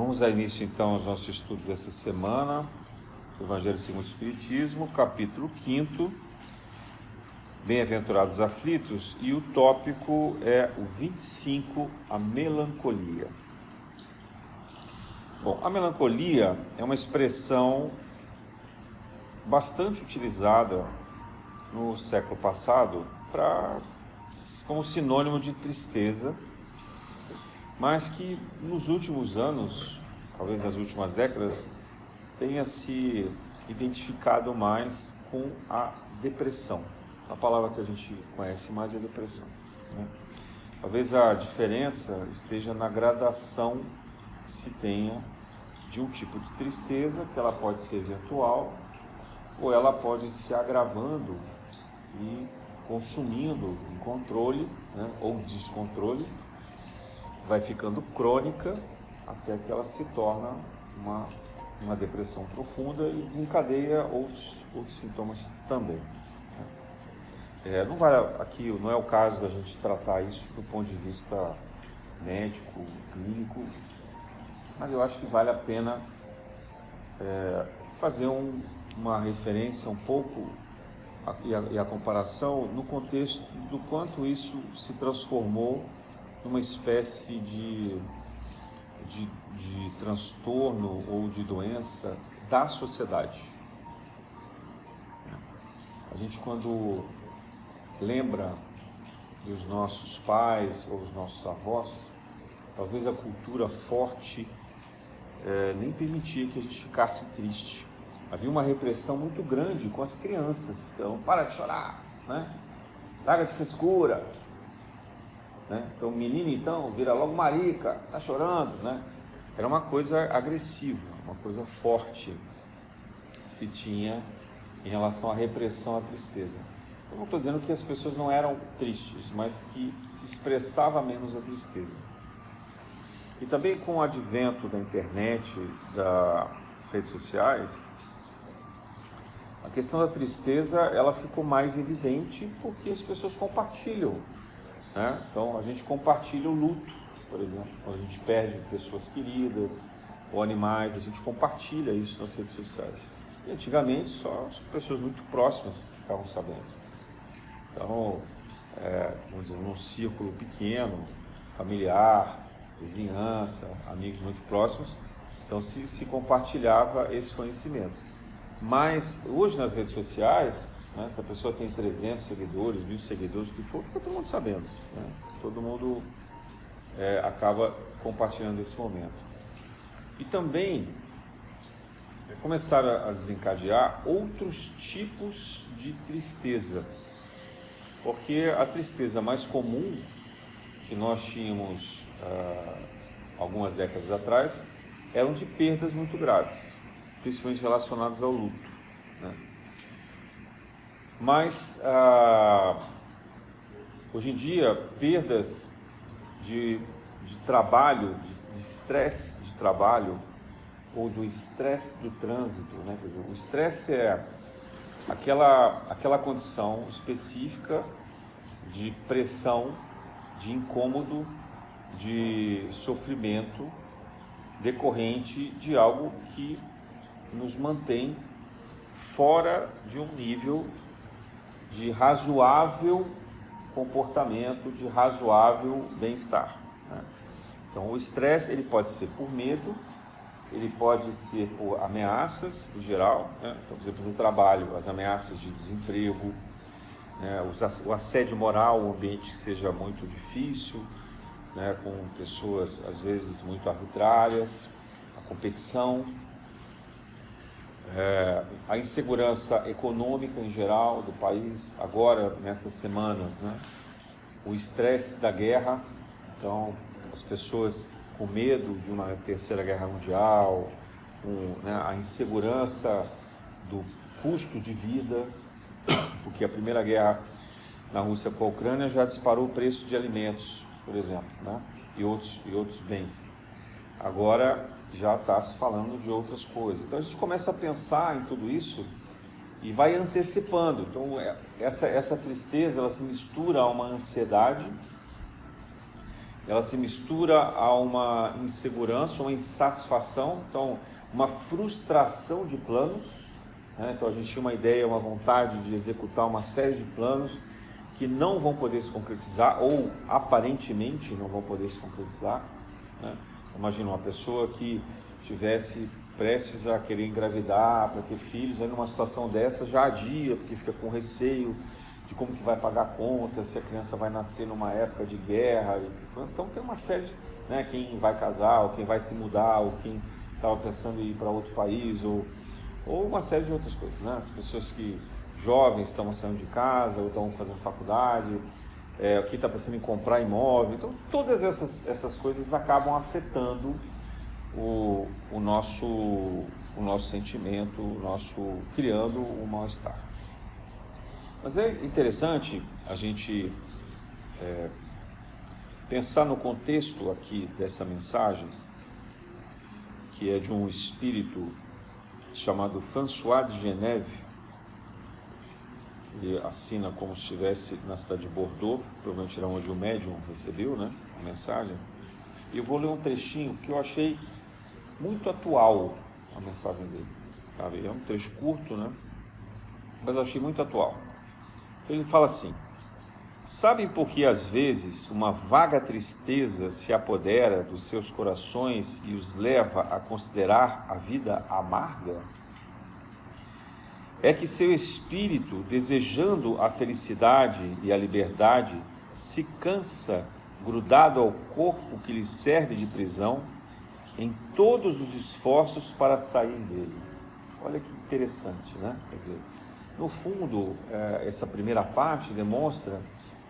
Vamos dar início então aos nossos estudos dessa semana, do Evangelho segundo o Espiritismo, capítulo 5º, Bem-aventurados aflitos, e o tópico é o 25, a melancolia. Bom, a melancolia é uma expressão bastante utilizada no século passado como sinônimo de tristeza, mas que nos últimos anos, talvez nas últimas décadas, tenha se identificado mais com a depressão. A palavra que a gente conhece mais é depressão, né? Talvez a diferença esteja na gradação que se tenha de um tipo de tristeza, que ela pode ser eventual, ou ela pode se agravando e consumindo em controle, né, ou descontrole, vai ficando crônica até que ela se torna uma depressão profunda e desencadeia outros sintomas também. Aqui não é o caso da gente tratar isso do ponto de vista médico, clínico, mas eu acho que vale a pena fazer uma referência um pouco e a comparação no contexto do quanto isso se transformou numa espécie de transtorno ou de doença da sociedade. A gente, quando lembra dos nossos pais ou os nossos avós, talvez a cultura forte nem permitia que a gente ficasse triste. Havia uma repressão muito grande com as crianças. Então, para de chorar, né? Larga de frescura, né? Então, menino, então, vira logo marica, tá chorando, né? Era uma coisa agressiva, uma coisa forte que se tinha em relação à repressão à tristeza. Eu não estou dizendo que as pessoas não eram tristes, mas que se expressava menos a tristeza. E também com o advento da internet, das redes sociais, a questão da tristeza ela ficou mais evidente porque as pessoas compartilham, né? Então a gente compartilha o luto, por exemplo, quando a gente perde pessoas queridas ou animais, a gente compartilha isso nas redes sociais. E antigamente só as pessoas muito próximas ficavam sabendo. Então, vamos dizer, num círculo pequeno, familiar, vizinhança, amigos muito próximos, então se compartilhava esse conhecimento. Mas hoje nas redes sociais, né, se a pessoa tem 300 seguidores, 1000 seguidores, o que for, fica todo mundo sabendo, né? Todo mundo acaba compartilhando esse momento. E também começaram a desencadear outros tipos de tristeza, porque a tristeza mais comum que nós tínhamos algumas décadas atrás eram de perdas muito graves, principalmente relacionadas ao luto, né? Mas hoje em dia, perdas de trabalho, de estresse de trabalho ou do estresse do trânsito, né? Quer dizer, o estresse é aquela condição específica de pressão, de incômodo, de sofrimento decorrente de algo que nos mantém fora de um nível de razoável comportamento, de razoável bem-estar, né? Então o estresse ele pode ser por medo, ele pode ser por ameaças em geral, né? Então, por exemplo, no trabalho, as ameaças de desemprego, né? O assédio moral, um ambiente que seja muito difícil, né? Com pessoas às vezes muito arbitrárias, a competição, a insegurança econômica em geral do país, agora nessas semanas, né? O estresse da guerra, então as pessoas com medo de uma terceira guerra mundial, né? A insegurança do custo de vida, porque a primeira guerra na Rússia com a Ucrânia já disparou o preço de alimentos, por exemplo, né? e outros bens. Agora já está se falando de outras coisas. Então a gente começa a pensar em tudo isso e vai antecipando. Então essa tristeza ela se mistura a uma ansiedade, ela se mistura a uma insegurança, uma insatisfação, então uma frustração de planos, né? Então a gente tinha uma ideia, uma vontade de executar uma série de planos que não vão poder se concretizar ou aparentemente não vão poder se concretizar, né? Imagina uma pessoa que tivesse prestes a querer engravidar para ter filhos, aí numa situação dessa já adia, porque fica com receio de como que vai pagar a conta, se a criança vai nascer numa época de guerra. Então tem uma série de, né, quem vai casar, ou quem vai se mudar, ou quem estava pensando em ir para outro país, ou uma série de outras coisas, né? As pessoas que jovens estão saindo de casa ou estão fazendo faculdade, quem está pensando em comprar imóvel. Então todas essas coisas acabam afetando o nosso sentimento, criando um mal-estar. Mas é interessante a gente pensar no contexto aqui dessa mensagem, que é de um espírito chamado François de Geneve. Ele assina como se estivesse na cidade de Bordeaux, provavelmente era onde o médium recebeu, né, a mensagem. E eu vou ler um trechinho que eu achei muito atual, a mensagem dele, sabe? É um trecho curto, né, mas eu achei muito atual. Ele fala assim: sabem por que às vezes uma vaga tristeza se apodera dos seus corações e os leva a considerar a vida amarga? É que seu espírito, desejando a felicidade e a liberdade, se cansa, grudado ao corpo que lhe serve de prisão, em todos os esforços para sair dele. Olha que interessante, né? Quer dizer, no fundo, essa primeira parte demonstra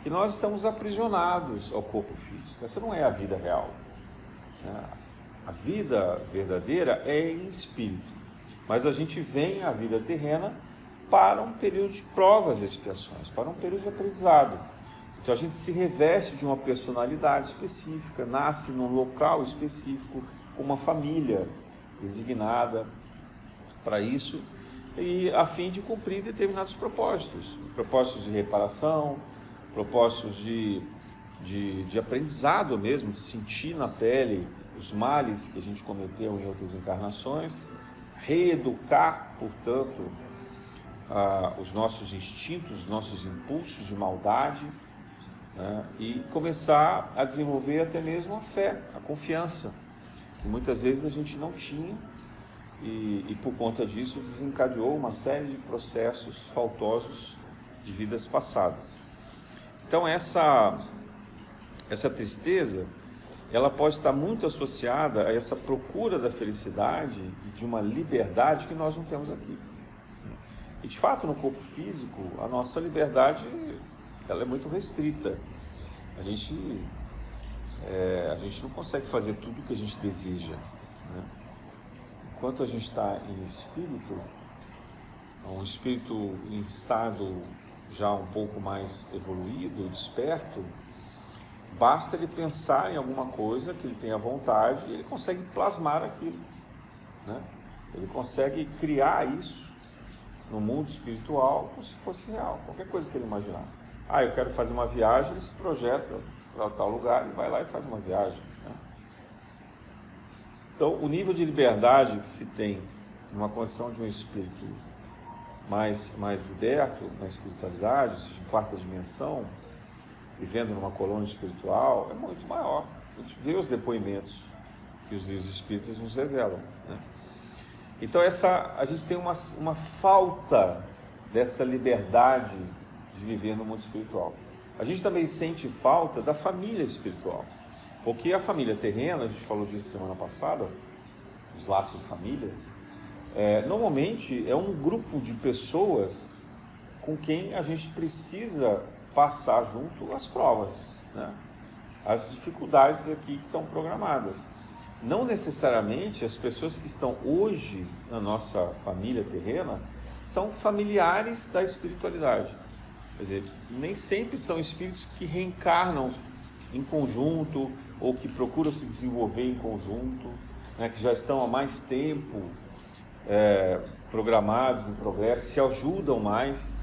que nós estamos aprisionados ao corpo físico. Essa não é a vida real, né? A vida verdadeira é em espírito. Mas a gente vem à vida terrena para um período de provas e expiações, para um período de aprendizado. Então a gente se reveste de uma personalidade específica, nasce num local específico, com uma família designada para isso, e a fim de cumprir determinados propósitos de reparação, propósitos de aprendizado mesmo, de sentir na pele os males que a gente cometeu em outras encarnações, reeducar, portanto, os nossos instintos, os nossos impulsos de maldade, né? E começar a desenvolver até mesmo a fé, a confiança, que muitas vezes a gente não tinha, e por conta disso desencadeou uma série de processos faltosos de vidas passadas. Então essa tristeza, ela pode estar muito associada a essa procura da felicidade e de uma liberdade que nós não temos aqui. E de fato, no corpo físico, a nossa liberdade ela é muito restrita. A gente não consegue fazer tudo o que a gente deseja, né? Enquanto a gente está em espírito, um espírito em estado já um pouco mais evoluído, desperto, basta ele pensar em alguma coisa que ele tenha vontade e ele consegue plasmar aquilo, né? Ele consegue criar isso no mundo espiritual como se fosse real, qualquer coisa que ele imaginar. Eu quero fazer uma viagem, ele se projeta para tal lugar e vai lá e faz uma viagem, né? Então, o nível de liberdade que se tem numa condição de um espírito mais liberto na espiritualidade, ou seja, em quarta dimensão, vivendo numa colônia espiritual, é muito maior. A gente vê os depoimentos que os livros espíritas nos revelam, né? Então a gente tem uma falta dessa liberdade de viver no mundo espiritual. A gente também sente falta da família espiritual, porque a família terrena, a gente falou disso semana passada, os laços de família, normalmente é um grupo de pessoas com quem a gente precisa passar junto as provas, né? As dificuldades aqui que estão programadas. Não necessariamente as pessoas que estão hoje na nossa família terrena são familiares da espiritualidade. Quer dizer, nem sempre são espíritos que reencarnam em conjunto ou que procuram se desenvolver em conjunto, né, que já estão há mais tempo programados no progresso, se ajudam mais.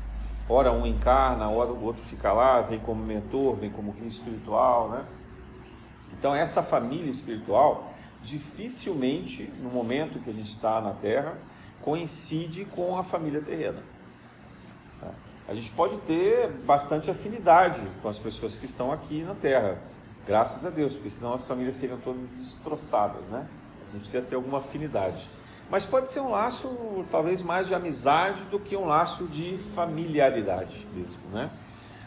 Ora um encarna, ora o outro fica lá, vem como mentor, vem como guia espiritual, né? Então essa família espiritual dificilmente, no momento que a gente está na Terra, coincide com a família terrena. A gente pode ter bastante afinidade com as pessoas que estão aqui na Terra, graças a Deus, porque senão as famílias seriam todas destroçadas, né? A gente precisa ter alguma afinidade. Mas pode ser um laço, talvez mais de amizade do que um laço de familiaridade mesmo, né?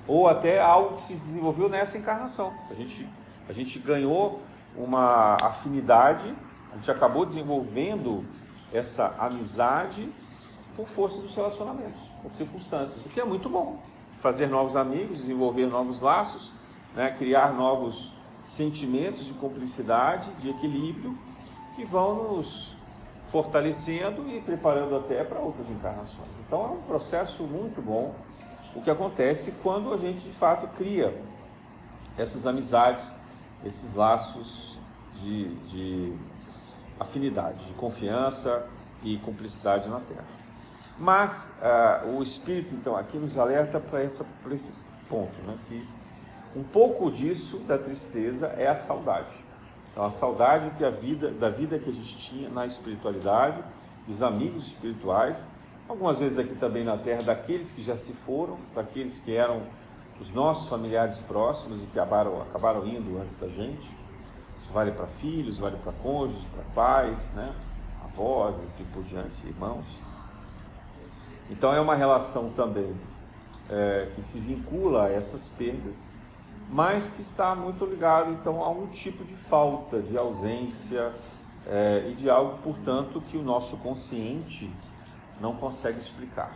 Ou até algo que se desenvolveu nessa encarnação. A gente ganhou uma afinidade, a gente acabou desenvolvendo essa amizade por força dos relacionamentos, das circunstâncias, o que é muito bom. Fazer novos amigos, desenvolver novos laços, né? Criar novos sentimentos de cumplicidade, de equilíbrio, que vão nos fortalecendo e preparando até para outras encarnações. Então é um processo muito bom o que acontece quando a gente de fato cria essas amizades, esses laços de afinidade, de confiança e cumplicidade na Terra. Mas o Espírito então aqui nos alerta para esse ponto, né, que um pouco disso, da tristeza, é a saudade. Então, a saudade da vida que a gente tinha na espiritualidade, dos amigos espirituais, algumas vezes aqui também na Terra, daqueles que já se foram, daqueles que eram os nossos familiares próximos e que acabaram indo antes da gente. Isso vale para filhos, vale para cônjuges, para pais, né? Avós, assim por diante, irmãos. Então é uma relação também que se vincula a essas perdas, mas que está muito ligado então a um tipo de falta, de ausência e de algo, portanto, que o nosso consciente não consegue explicar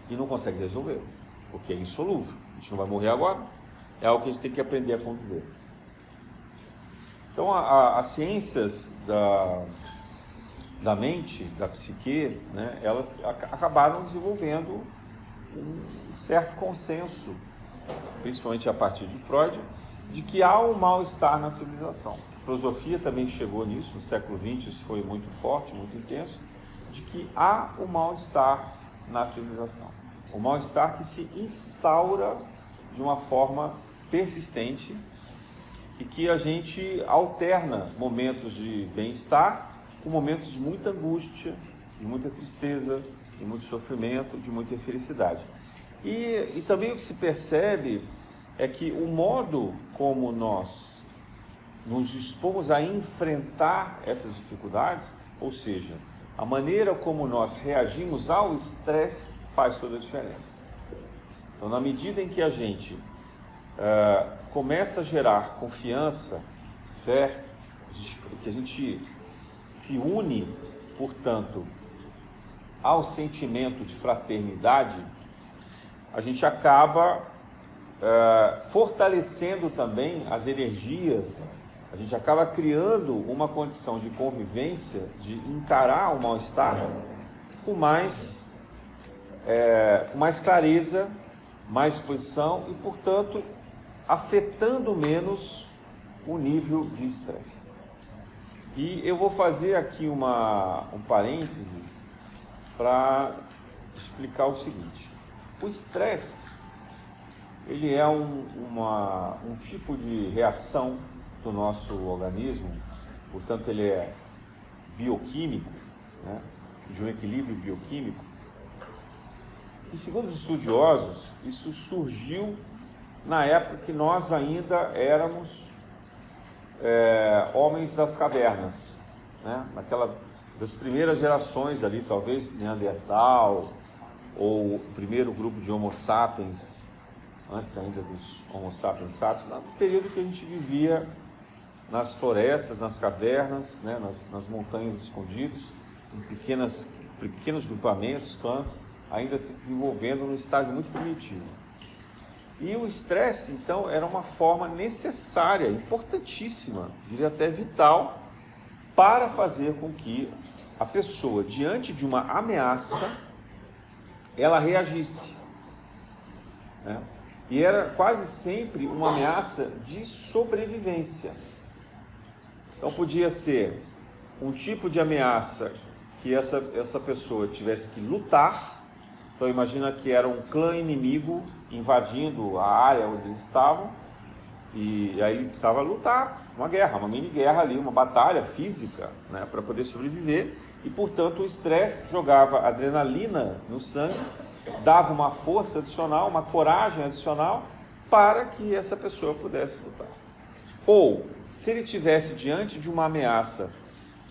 e não consegue resolver, porque é insolúvel. A gente não vai morrer agora, é algo que a gente tem que aprender a conviver. Então as ciências da mente, da psique, né, elas acabaram desenvolvendo um certo consenso, principalmente a partir de Freud, de que há um mal-estar na civilização. A filosofia também chegou nisso, no século XX isso foi muito forte, muito intenso, de que há um mal-estar na civilização. O mal-estar que se instaura de uma forma persistente e que a gente alterna momentos de bem-estar com momentos de muita angústia, de muita tristeza, de muito sofrimento, de muita infelicidade. E também o que se percebe é que o modo como nós nos dispomos a enfrentar essas dificuldades, ou seja, a maneira como nós reagimos ao estresse faz toda a diferença. Então, na medida em que a gente começa a gerar confiança, fé, que a gente se une, portanto, ao sentimento de fraternidade, a gente acaba fortalecendo também as energias, a gente acaba criando uma condição de convivência, de encarar o mal-estar com mais clareza, mais disposição e, portanto, afetando menos o nível de estresse. E eu vou fazer aqui um parênteses para explicar o seguinte. O estresse, ele é um tipo de reação do nosso organismo, portanto ele é bioquímico, né, de um equilíbrio bioquímico, que segundo os estudiosos, isso surgiu na época que nós ainda éramos homens das cavernas, né, das primeiras gerações ali, talvez Neandertal, ou o primeiro grupo de Homo sapiens, antes ainda dos Homo sapiens sapiens, no período que a gente vivia nas florestas, nas cavernas, né, nas montanhas escondidos, em pequenos grupamentos, clãs, ainda se desenvolvendo num estágio muito primitivo. E o estresse, então, era uma forma necessária, importantíssima, diria até vital, para fazer com que a pessoa, diante de uma ameaça, ela reagisse, né? E era quase sempre uma ameaça de sobrevivência. Então podia ser um tipo de ameaça que essa pessoa tivesse que lutar. Então imagina que era um clã inimigo invadindo a área onde eles estavam, E aí ele precisava lutar, uma guerra, uma mini guerra ali, uma batalha física, né, para poder sobreviver. E portanto o estresse jogava adrenalina no sangue, dava uma força adicional, uma coragem adicional para que essa pessoa pudesse lutar. Ou, se ele tivesse diante de uma ameaça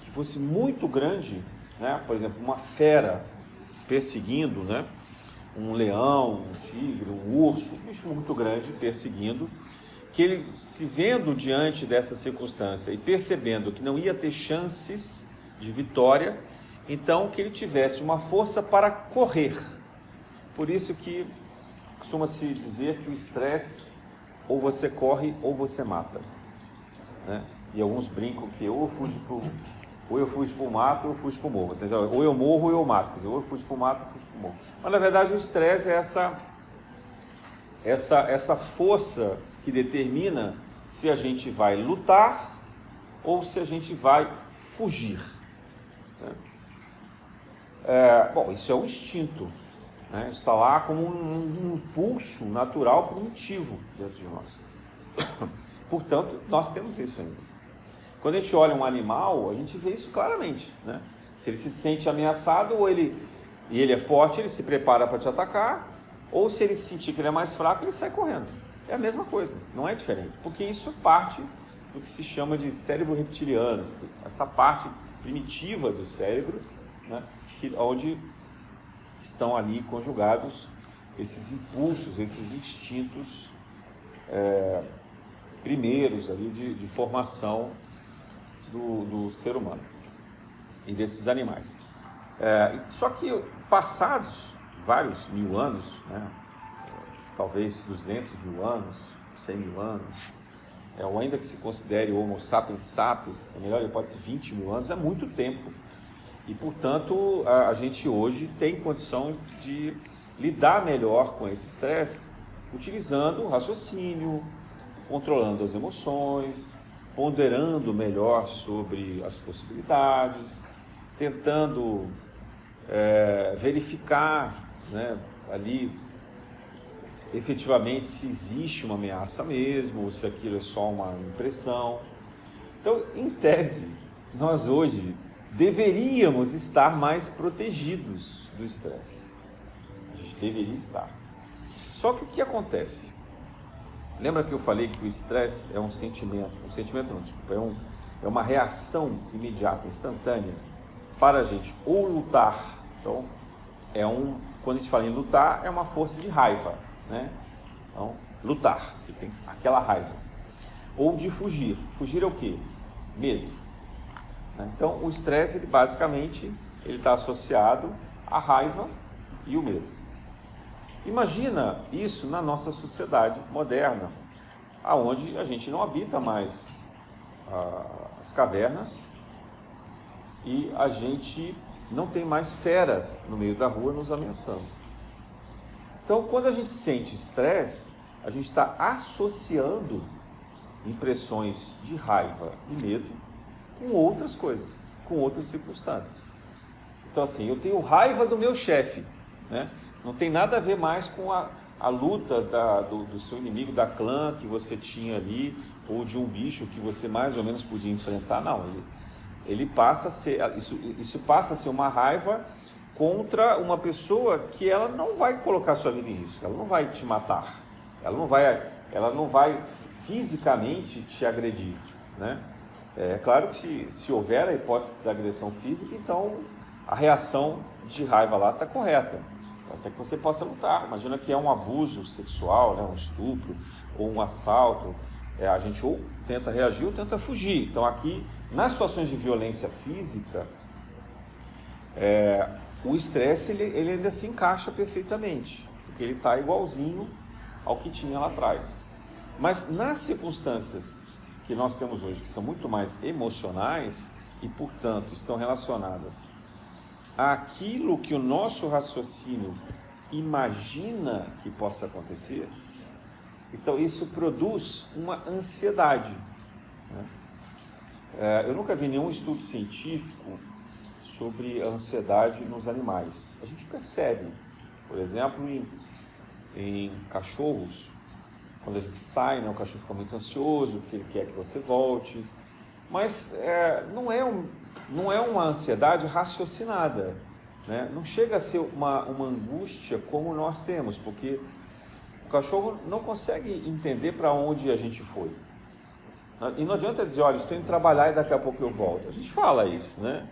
que fosse muito grande, né, por exemplo, uma fera perseguindo, né, um leão, um tigre, um urso, um bicho muito grande perseguindo, que ele, se vendo diante dessa circunstância e percebendo que não ia ter chances de vitória, então que ele tivesse uma força para correr. Por isso que costuma-se dizer que o estresse, ou você corre ou você mata, né? E alguns brincam que ou eu fujo para o mato ou eu fujo para o morro, entendeu? Ou eu morro ou eu mato, quer dizer, ou eu fujo para o mato ou eu fujo para o morro. Mas na verdade o estresse é essa força que determina se a gente vai lutar ou se a gente vai fugir, né? Bom, isso é um instinto, né? Está lá como um impulso natural primitivo dentro de nós. Portanto, nós temos isso ainda. Quando a gente olha um animal, a gente vê isso claramente, né? Se ele se sente ameaçado, e ele é forte, ele se prepara para te atacar, ou se ele sentir que ele é mais fraco, ele sai correndo. É a mesma coisa, não é diferente, porque isso parte do que se chama de cérebro reptiliano, essa parte primitiva do cérebro, né, onde estão ali conjugados esses impulsos, esses instintos primeiros ali de formação do ser humano e desses animais. Só que passados vários mil anos, né, talvez 200 mil anos, 100 mil anos, ou ainda que se considere Homo sapiens sapiens, a melhor hipótese 20 mil anos, é muito tempo. E, portanto, a gente hoje tem condição de lidar melhor com esse estresse, utilizando o raciocínio, controlando as emoções, ponderando melhor sobre as possibilidades, tentando verificar, né, ali efetivamente se existe uma ameaça mesmo, ou se aquilo é só uma impressão. Então, em tese, nós hoje deveríamos estar mais protegidos do estresse. A gente deveria estar. Só que o que acontece? Lembra que eu falei que o estresse é um sentimento não, desculpa, é uma reação imediata, instantânea, para a gente ou lutar. Então, quando a gente fala em lutar, é uma força de raiva, né? Então, lutar, você tem aquela raiva. Ou de fugir. Fugir é o quê? Medo. Então, o estresse, ele basicamente, ele está associado à raiva e o medo. Imagina isso na nossa sociedade moderna, aonde a gente não habita mais as cavernas e a gente não tem mais feras no meio da rua nos ameaçando. Então, quando a gente sente estresse, a gente está associando impressões de raiva e medo com outras coisas, com outras circunstâncias. Então, assim, eu tenho raiva do meu chefe, né? Não tem nada a ver mais com a luta do seu inimigo, da clã que você tinha ali, ou de um bicho que você mais ou menos podia enfrentar. Não, ele passa a ser, isso passa a ser uma raiva contra uma pessoa que ela não vai colocar sua vida em risco, ela não vai te matar, ela não vai fisicamente te agredir, né? É claro que se houver a hipótese da agressão física, então a reação de raiva lá está correta, até que você possa lutar. Imagina que é um abuso sexual, né, um estupro ou um assalto, a gente ou tenta reagir ou tenta fugir. Então aqui, nas situações de violência física, o estresse ele ainda se encaixa perfeitamente, porque ele está igualzinho ao que tinha lá atrás. Mas nas circunstâncias que nós temos hoje, que são muito mais emocionais e, portanto, estão relacionadas àquilo que o nosso raciocínio imagina que possa acontecer, então isso produz uma ansiedade, né? Eu nunca vi nenhum estudo científico sobre a ansiedade nos animais. A gente percebe, por exemplo, em cachorros, quando a gente sai, né, o cachorro fica muito ansioso, porque ele quer que você volte. Mas não é uma ansiedade raciocinada, né? Não chega a ser uma angústia como nós temos, porque o cachorro não consegue entender para onde a gente foi. E não adianta dizer, olha, estou indo trabalhar e daqui a pouco eu volto. A gente fala isso, né?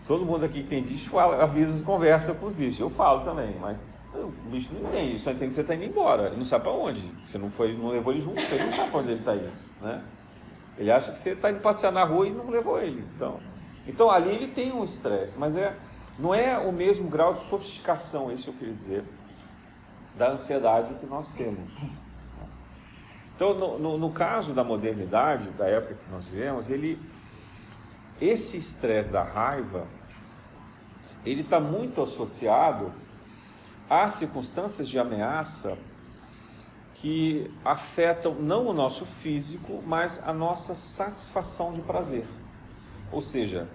Todo mundo aqui que tem bicho fala, avisa, conversa com os bichos. Eu falo também, mas o bicho não entende, só entende que você está indo embora. Ele não sabe para onde. Você não levou ele junto, ele não sabe para onde ele está indo, né? Ele acha que você está indo passear na rua e não levou ele. Então ali ele tem um estresse, mas não é o mesmo grau de sofisticação, isso eu queria dizer, da ansiedade que nós temos. Então, no caso da modernidade, da época que nós vivemos, esse estresse da raiva, ele está muito associado a circunstâncias de ameaça que afetam não o nosso físico, mas a nossa satisfação de prazer. Ou seja,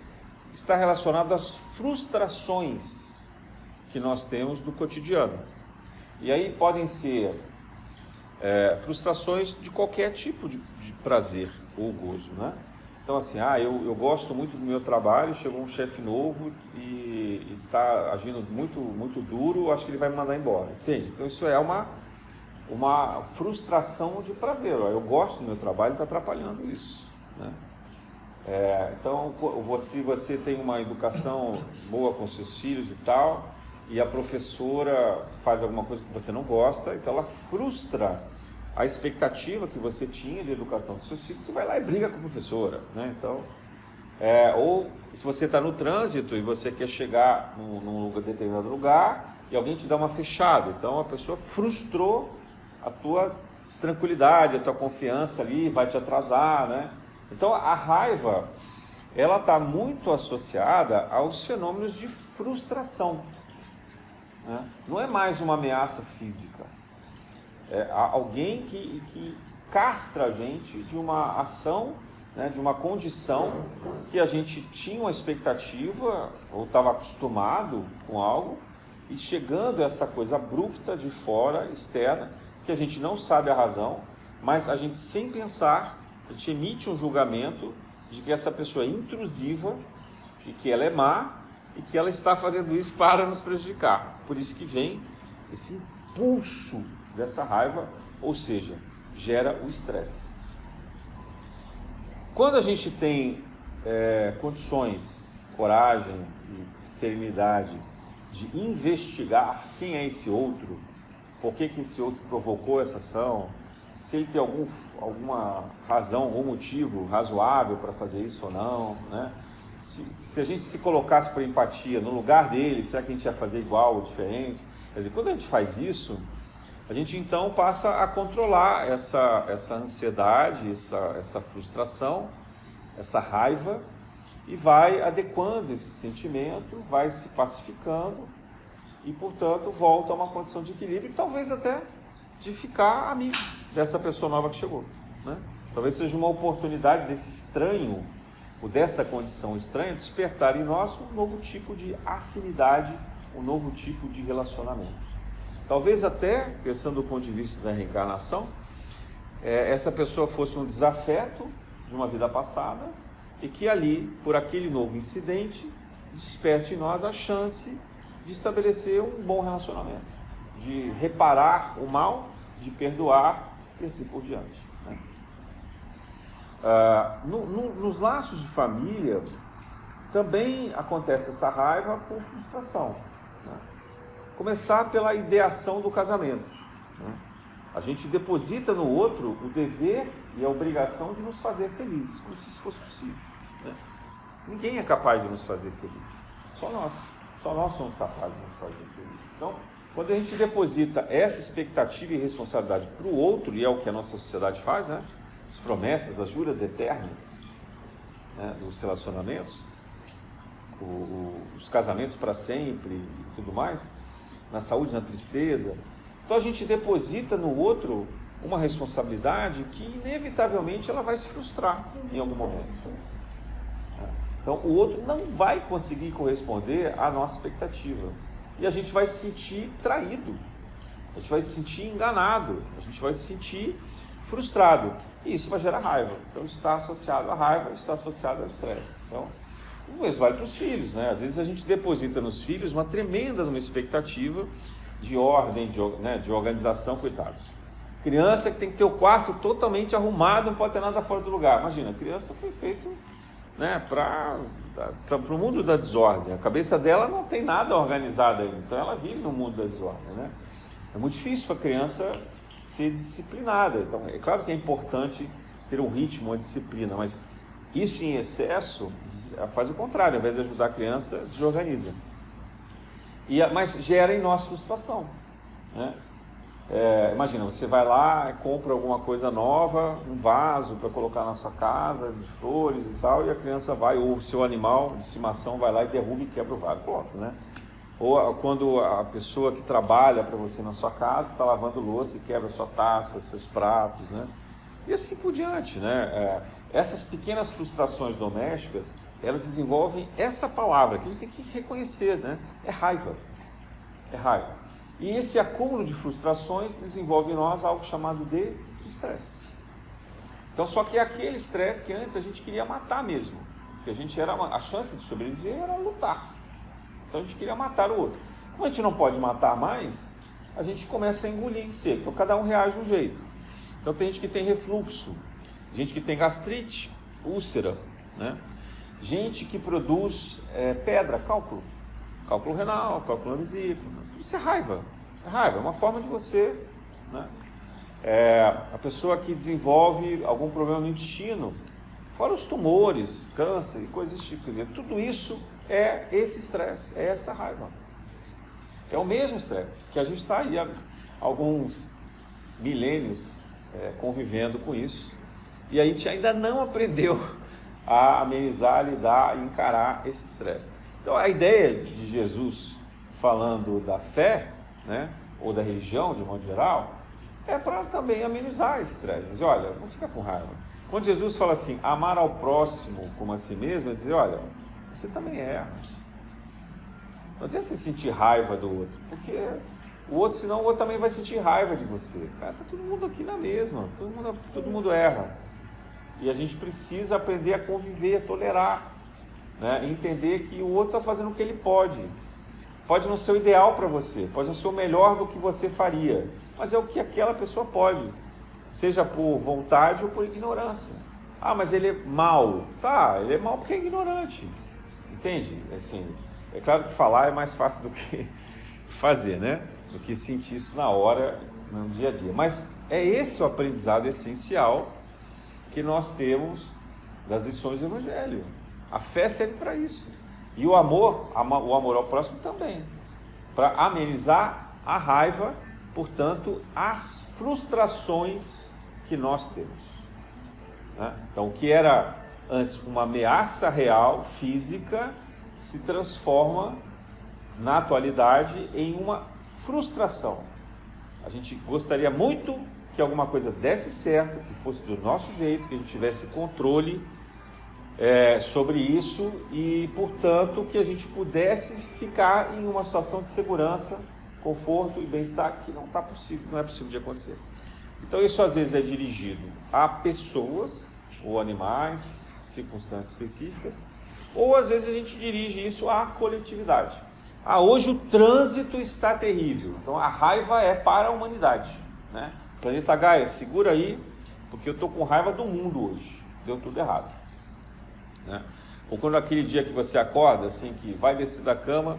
está relacionado às frustrações que nós temos do cotidiano. E aí podem ser frustrações de qualquer tipo de prazer ou gozo, né? Então assim, eu gosto muito do meu trabalho, chegou um chefe novo e está agindo muito, muito duro, acho que ele vai me mandar embora, entende? Então isso é uma frustração de prazer. Eu gosto do meu trabalho, está atrapalhando isso, né? Então, se você tem uma educação boa com seus filhos e tal, e a professora faz alguma coisa que você não gosta, então ela frustra a expectativa que você tinha de educação dos seus filhos, você vai lá e briga com a professora, né? Então, ou se você está no trânsito e você quer chegar num determinado lugar e alguém te dá uma fechada, então a pessoa frustrou a tua tranquilidade, a tua confiança ali, vai te atrasar, né? Então a raiva, ela está muito associada aos fenômenos de frustração, né? Não é mais uma ameaça física, é alguém que castra a gente de uma ação, né, de uma condição que a gente tinha uma expectativa ou estava acostumado com algo, e chegando essa coisa abrupta de fora, externa, que a gente não sabe a razão, mas a gente, sem pensar, a gente emite um julgamento de que essa pessoa é intrusiva e que ela é má e que ela está fazendo isso para nos prejudicar. Por isso que vem esse impulso dessa raiva, ou seja, gera o estresse. Quando a gente tem condições, coragem e serenidade de investigar quem é esse outro, por que esse outro provocou essa ação, se ele tem alguma razão, algum motivo razoável para fazer isso ou não, né? Se a gente se colocasse para empatia no lugar dele, será que a gente ia fazer igual ou diferente? Quer dizer, quando a gente faz isso, a gente então passa a controlar essa ansiedade, essa frustração, essa raiva, e vai adequando esse sentimento, vai se pacificando e, portanto, volta a uma condição de equilíbrio e talvez até de ficar amigo dessa pessoa nova que chegou, né? Talvez seja uma oportunidade desse estranho, ou dessa condição estranha, despertar em nós um novo tipo de afinidade, um novo tipo de relacionamento. Talvez até, pensando do ponto de vista da reencarnação, essa pessoa fosse um desafeto de uma vida passada e que ali, por aquele novo incidente, desperte em nós a chance de estabelecer um bom relacionamento, de reparar o mal, de perdoar e assim por diante, né? Nos laços de família também acontece essa raiva por frustração, né? Começar pela ideação do casamento, né? A gente deposita no outro o dever e a obrigação de nos fazer felizes, como se isso fosse possível, né? Ninguém é capaz de nos fazer felizes, só nós somos capazes de nos fazer felizes. Então, quando a gente deposita essa expectativa e responsabilidade para o outro, e é o que a nossa sociedade faz, né? As promessas, as juras eternas, né, dos relacionamentos, os casamentos para sempre e tudo mais, na saúde, na tristeza. Então a gente deposita no outro uma responsabilidade que inevitavelmente ela vai se frustrar em algum momento. Então o outro não vai conseguir corresponder à nossa expectativa e a gente vai se sentir traído, a gente vai se sentir enganado, a gente vai se sentir frustrado. E isso vai gerar raiva. Então, está associado à raiva, está associado ao estresse. Então, o mesmo vale para os filhos, né? Às vezes a gente deposita nos filhos uma tremenda expectativa de ordem, de organização, coitados. Criança que tem que ter o quarto totalmente arrumado, não pode ter nada fora do lugar. Imagina, a criança foi feita, né, para o mundo da desordem. A cabeça dela não tem nada organizado ainda, então ela vive no mundo da desordem, né? É muito difícil para a criança ser disciplinada. Então, é claro que é importante ter um ritmo, uma disciplina, mas isso em excesso faz o contrário. Ao invés de ajudar a criança, desorganiza. Mas gera em nós frustração, né? Imagina, você vai lá, compra alguma coisa nova, um vaso para colocar na sua casa, de flores e tal, e a criança vai, ou o seu animal de estimação vai lá e derruba e quebra o vaso. Pronto, né? Ou quando a pessoa que trabalha para você na sua casa está lavando louça e quebra sua taça, seus pratos, né? E assim por diante, né? Essas pequenas frustrações domésticas, elas desenvolvem essa palavra que a gente tem que reconhecer, né? É raiva. É raiva. E esse acúmulo de frustrações desenvolve em nós algo chamado de estresse. Então, só que é aquele estresse que antes a gente queria matar mesmo. Que a chance de sobreviver era lutar. Então a gente queria matar o outro. Como a gente não pode matar mais, a gente começa a engolir em seco. Então cada um reage de um jeito. Então tem gente que tem refluxo, gente que tem gastrite, úlcera, né? Gente que produz pedra, cálculo renal, cálculo na vesícula. Isso é raiva. É raiva, é uma forma de você, né? A pessoa que desenvolve algum problema no intestino, fora os tumores, câncer e coisas desse tipo. Quer dizer, tudo isso é esse estresse, é essa raiva. É o mesmo estresse que a gente está aí há alguns milênios convivendo com isso, e a gente ainda não aprendeu a amenizar, lidar e encarar esse estresse. Então a ideia de Jesus falando da fé, né, ou da religião de modo geral, é para também amenizar esse estresse. Dizer, olha, não fica com raiva. Quando Jesus fala assim, amar ao próximo como a si mesmo, é dizer, olha, você também erra. Não adianta você sentir raiva do outro, porque o outro, senão o outro também vai sentir raiva de você. Cara, tá todo mundo aqui na mesma, todo mundo erra. E a gente precisa aprender a conviver, a tolerar, né? Entender que o outro está fazendo o que ele pode. Pode não ser o ideal para você, pode não ser o melhor do que você faria, mas é o que aquela pessoa pode, seja por vontade ou por ignorância. Ah, mas ele é mau. Tá, ele é mau porque é ignorante. Entende? Assim, é claro que falar é mais fácil do que fazer, né? Do que sentir isso na hora, no dia a dia. Mas é esse o aprendizado essencial que nós temos das lições do Evangelho. A fé serve para isso. E o amor ao próximo também. Para amenizar a raiva, portanto, as frustrações que nós temos, né? Então, o que era antes uma ameaça real, física, se transforma na atualidade em uma frustração. A gente gostaria muito que alguma coisa desse certo, que fosse do nosso jeito, que a gente tivesse controle sobre isso e, portanto, que a gente pudesse ficar em uma situação de segurança, conforto e bem-estar que não é possível de acontecer. Então isso às vezes é dirigido a pessoas ou animais, circunstâncias específicas, ou às vezes a gente dirige isso à coletividade. Hoje o trânsito está terrível, então a raiva é para a humanidade, né? Planeta Gaia, segura aí, porque eu estou com raiva do mundo hoje, deu tudo errado, né? Ou quando aquele dia que você acorda, assim, que vai descer da cama,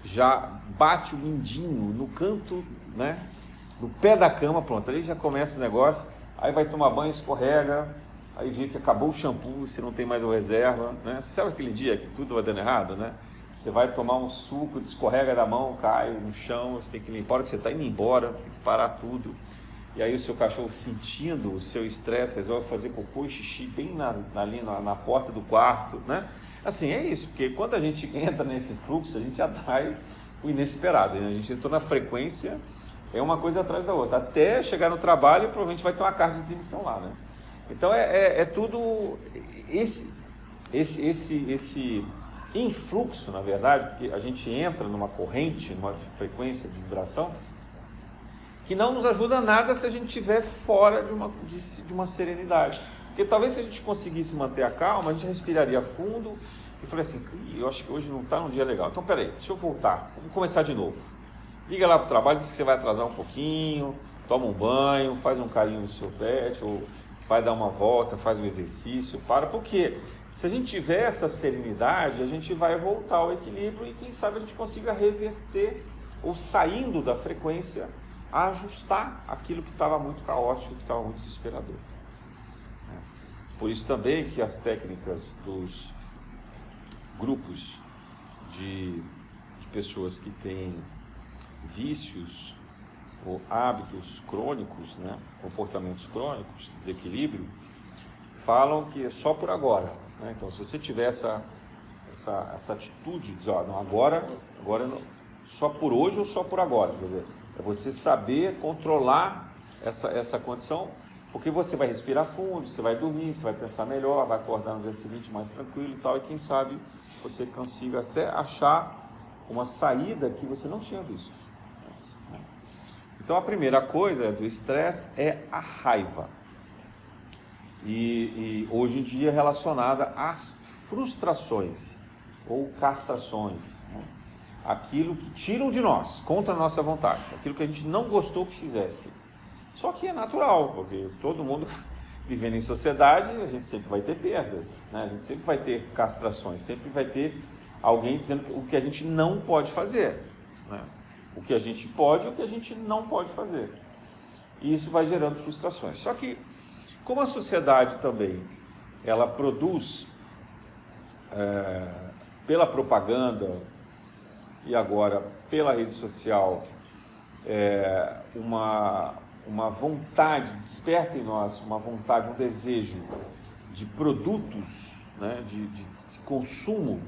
já bate o mindinho no canto, né, no pé da cama, pronto, aí já começa o negócio, aí vai tomar banho, escorrega, aí vê que acabou o shampoo, você não tem mais a reserva, né? Você sabe aquele dia que tudo vai dando errado, né? Você vai tomar um suco, escorrega da mão, cai no chão, você tem que limpar, a hora que você está indo embora, tem que parar tudo. E aí o seu cachorro, sentindo o seu estresse, resolve fazer cocô e xixi bem ali na porta do quarto, né? Assim, é isso, porque quando a gente entra nesse fluxo, a gente atrai o inesperado, né? A gente entrou na frequência, é uma coisa atrás da outra, até chegar no trabalho e provavelmente vai ter uma carta de demissão lá, né? Então é tudo esse influxo, na verdade, porque a gente entra numa corrente, numa frequência de vibração, que não nos ajuda nada se a gente estiver fora de uma serenidade. Porque talvez se a gente conseguisse manter a calma, a gente respiraria fundo e falei assim, eu acho que hoje não está num dia legal. Então, peraí, deixa eu voltar, vamos começar de novo. Liga lá para o trabalho, diz que você vai atrasar um pouquinho, toma um banho, faz um carinho no seu pet, ou vai dar uma volta, faz um exercício, porque se a gente tiver essa serenidade, a gente vai voltar ao equilíbrio e quem sabe a gente consiga reverter, ou saindo da frequência, ajustar aquilo que estava muito caótico, que estava muito desesperador. Por isso também que as técnicas dos grupos de pessoas que têm vícios ou hábitos crônicos, né, comportamentos crônicos, desequilíbrio, falam que é só por agora. Né? Então, se você tiver essa atitude de dizer, não, agora não, só por hoje ou só por agora, quer dizer, é você saber controlar essa condição, porque você vai respirar fundo, você vai dormir, você vai pensar melhor, vai acordar no dia seguinte mais tranquilo e tal, e quem sabe você consiga até achar uma saída que você não tinha visto. Então a primeira coisa do estresse é a raiva. E hoje em dia relacionada às frustrações ou castrações, né? Aquilo que tiram de nós, contra a nossa vontade, aquilo que a gente não gostou que fizesse. Só que é natural, porque todo mundo vivendo em sociedade, a gente sempre vai ter perdas, né? A gente sempre vai ter castrações, sempre vai ter alguém dizendo o que a gente não pode fazer, né? O que a gente pode e o que a gente não pode fazer. E isso vai gerando frustrações. Só que, como a sociedade também, ela produz, pela propaganda e agora pela rede social, uma vontade, desperta em nós uma vontade, um desejo de produtos, né, de consumo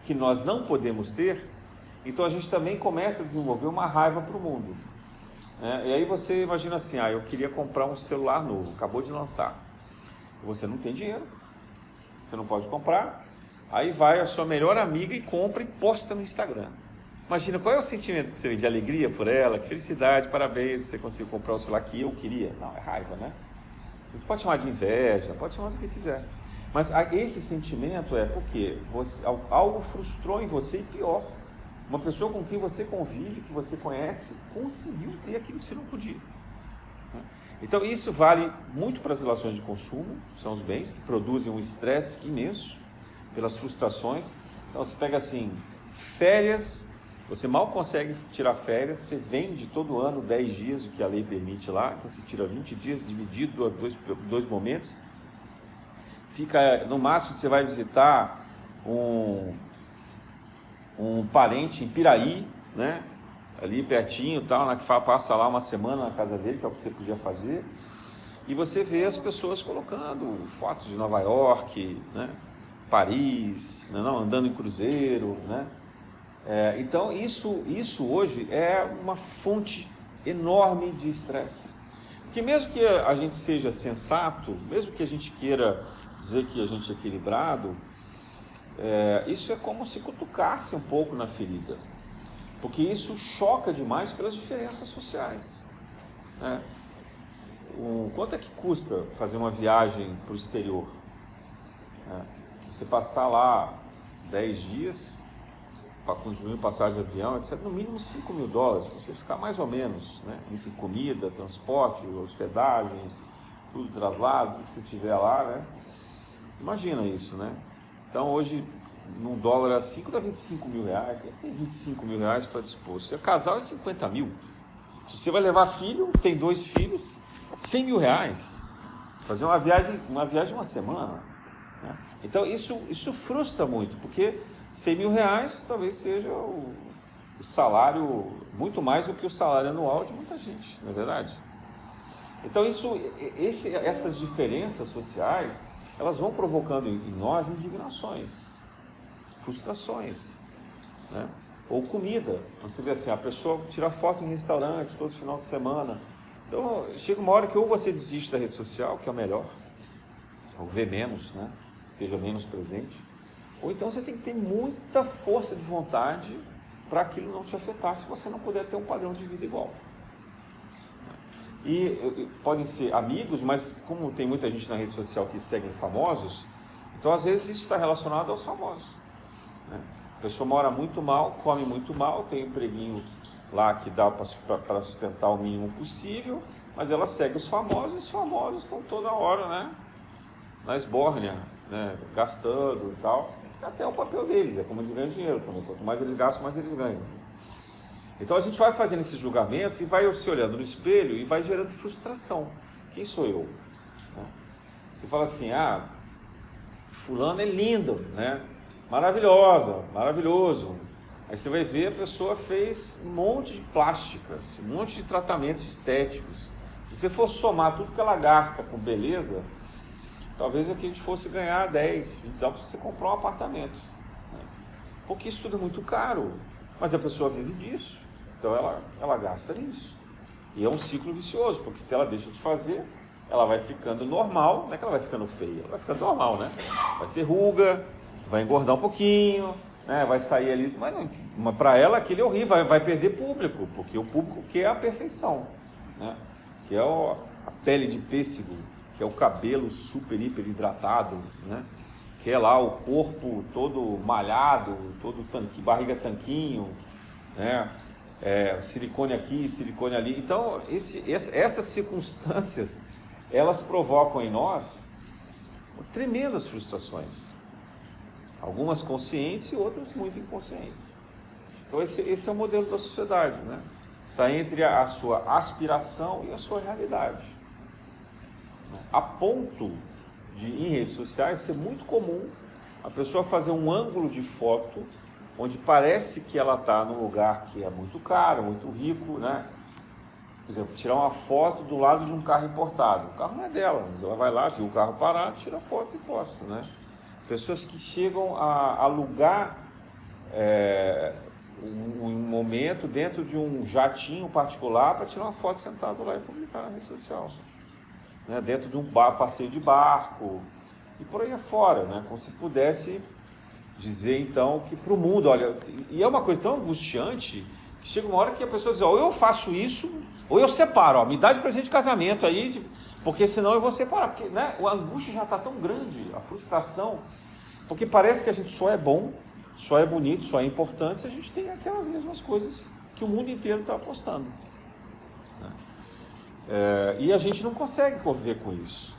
que nós não podemos ter, então a gente também começa a desenvolver uma raiva para o mundo. E aí você imagina assim, eu queria comprar um celular novo, acabou de lançar. Você não tem dinheiro, você não pode comprar, aí vai a sua melhor amiga e compra e posta no Instagram. Imagina, qual é o sentimento que você vê de alegria por ela, que felicidade, parabéns, você conseguiu comprar o celular que eu queria. Não, é raiva, né? A gente pode chamar de inveja, pode chamar do que quiser. Mas esse sentimento é porque algo frustrou em você e pior. Uma pessoa com quem você convive, que você conhece, conseguiu ter aquilo que você não podia. Então isso vale muito para as relações de consumo, são os bens que produzem um estresse imenso pelas frustrações. Então você pega assim, férias, você mal consegue tirar férias, você vende todo ano 10 dias, o que a lei permite lá, então você tira 20 dias, dividido dois momentos, fica, no máximo você vai visitar um parente em Piraí, né? Ali pertinho, tal, passa lá uma semana na casa dele, que é o que você podia fazer, e você vê as pessoas colocando fotos de Nova York, né? Paris, andando em cruzeiro, né? Então isso hoje é uma fonte enorme de estresse, porque mesmo que a gente seja sensato, mesmo que a gente queira dizer que a gente é equilibrado, isso é como se cutucasse um pouco na ferida, porque isso choca demais pelas diferenças sociais, né? Quanto é que custa fazer uma viagem para o exterior? Você passar lá 10 dias, para incluir passagem de avião, etc., no mínimo $5.000, você ficar mais ou menos, né? Entre comida, transporte, hospedagem, tudo traslado, tudo que você tiver lá, né? Imagina isso, né? Então hoje, num dólar a 5 dá R$25.000. Quem tem R$25.000 para dispor? Se é casal é 50 mil. Se você vai levar filho, tem 2 filhos, R$100.000. Fazer uma viagem uma semana, né? Então isso frustra muito, porque R$100.000 talvez seja o salário, muito mais do que o salário anual de muita gente, não é verdade? Então essas diferenças sociais, elas vão provocando em nós indignações, frustrações, né? Ou comida, quando você vê assim, a pessoa tira foto em restaurante todo final de semana. Então chega uma hora que ou você desiste da rede social, que é o melhor, ou vê menos, né? Esteja menos presente, ou então você tem que ter muita força de vontade para aquilo não te afetar, se você não puder ter um padrão de vida igual. E podem ser amigos, mas como tem muita gente na rede social que segue famosos, então às vezes isso está relacionado aos famosos, né? A pessoa mora muito mal, come muito mal, tem um empreguinho lá que dá para sustentar o mínimo possível, mas ela segue os famosos estão toda hora, né, na esbórnia, né, gastando e tal. Até o papel deles, é como eles ganham dinheiro também. Quanto mais eles gastam, mais eles ganham. Então a gente vai fazendo esses julgamentos e vai se olhando no espelho e vai gerando frustração. Quem sou eu? Você fala assim, fulano é lindo, né? Maravilhosa, maravilhoso. Aí você vai ver, a pessoa fez um monte de plásticas, um monte de tratamentos estéticos. Se você for somar tudo que ela gasta com beleza, talvez aqui a gente fosse ganhar 10, 20 dólares para você comprar um apartamento, né? Porque isso tudo é muito caro, mas a pessoa vive disso, então ela gasta nisso. E é um ciclo vicioso, porque se ela deixa de fazer, ela vai ficando normal. Não é que ela vai ficando feia, ela vai ficando normal, né? Vai ter ruga, vai engordar um pouquinho, né? Vai sair ali, mas para ela aquele é horrível, vai perder público, porque o público quer a perfeição, né? Que é a pele de pêssego, que é o cabelo super, hiper hidratado, né? Que é lá o corpo todo malhado, todo barriga tanquinho, né? Silicone aqui, silicone ali. Então, essas circunstâncias, elas provocam em nós tremendas frustrações. Algumas conscientes e outras muito inconscientes. Então, esse é o modelo da sociedade, né? Está entre a sua aspiração e a sua realidade. A ponto de, em redes sociais, ser muito comum a pessoa fazer um ângulo de foto onde parece que ela está num lugar que é muito caro, muito rico, né? Por exemplo, tirar uma foto do lado de um carro importado. O carro não é dela, mas ela vai lá, viu o carro parar, tira a foto e posta, né? Pessoas que chegam a alugar um momento dentro de um jatinho particular para tirar uma foto sentado lá e publicar na rede social, né? Dentro de um passeio de barco e por aí afora, né? Como se pudesse dizer então que para o mundo, olha, e é uma coisa tão angustiante que chega uma hora que a pessoa diz, ou eu faço isso, ou eu separo, me dá de presente de casamento aí, porque senão eu vou separar, porque, né, a angústia já está tão grande, a frustração, porque parece que a gente só é bom, só é bonito, só é importante se a gente tem aquelas mesmas coisas que o mundo inteiro está apostando, né? E a gente não consegue conviver com isso.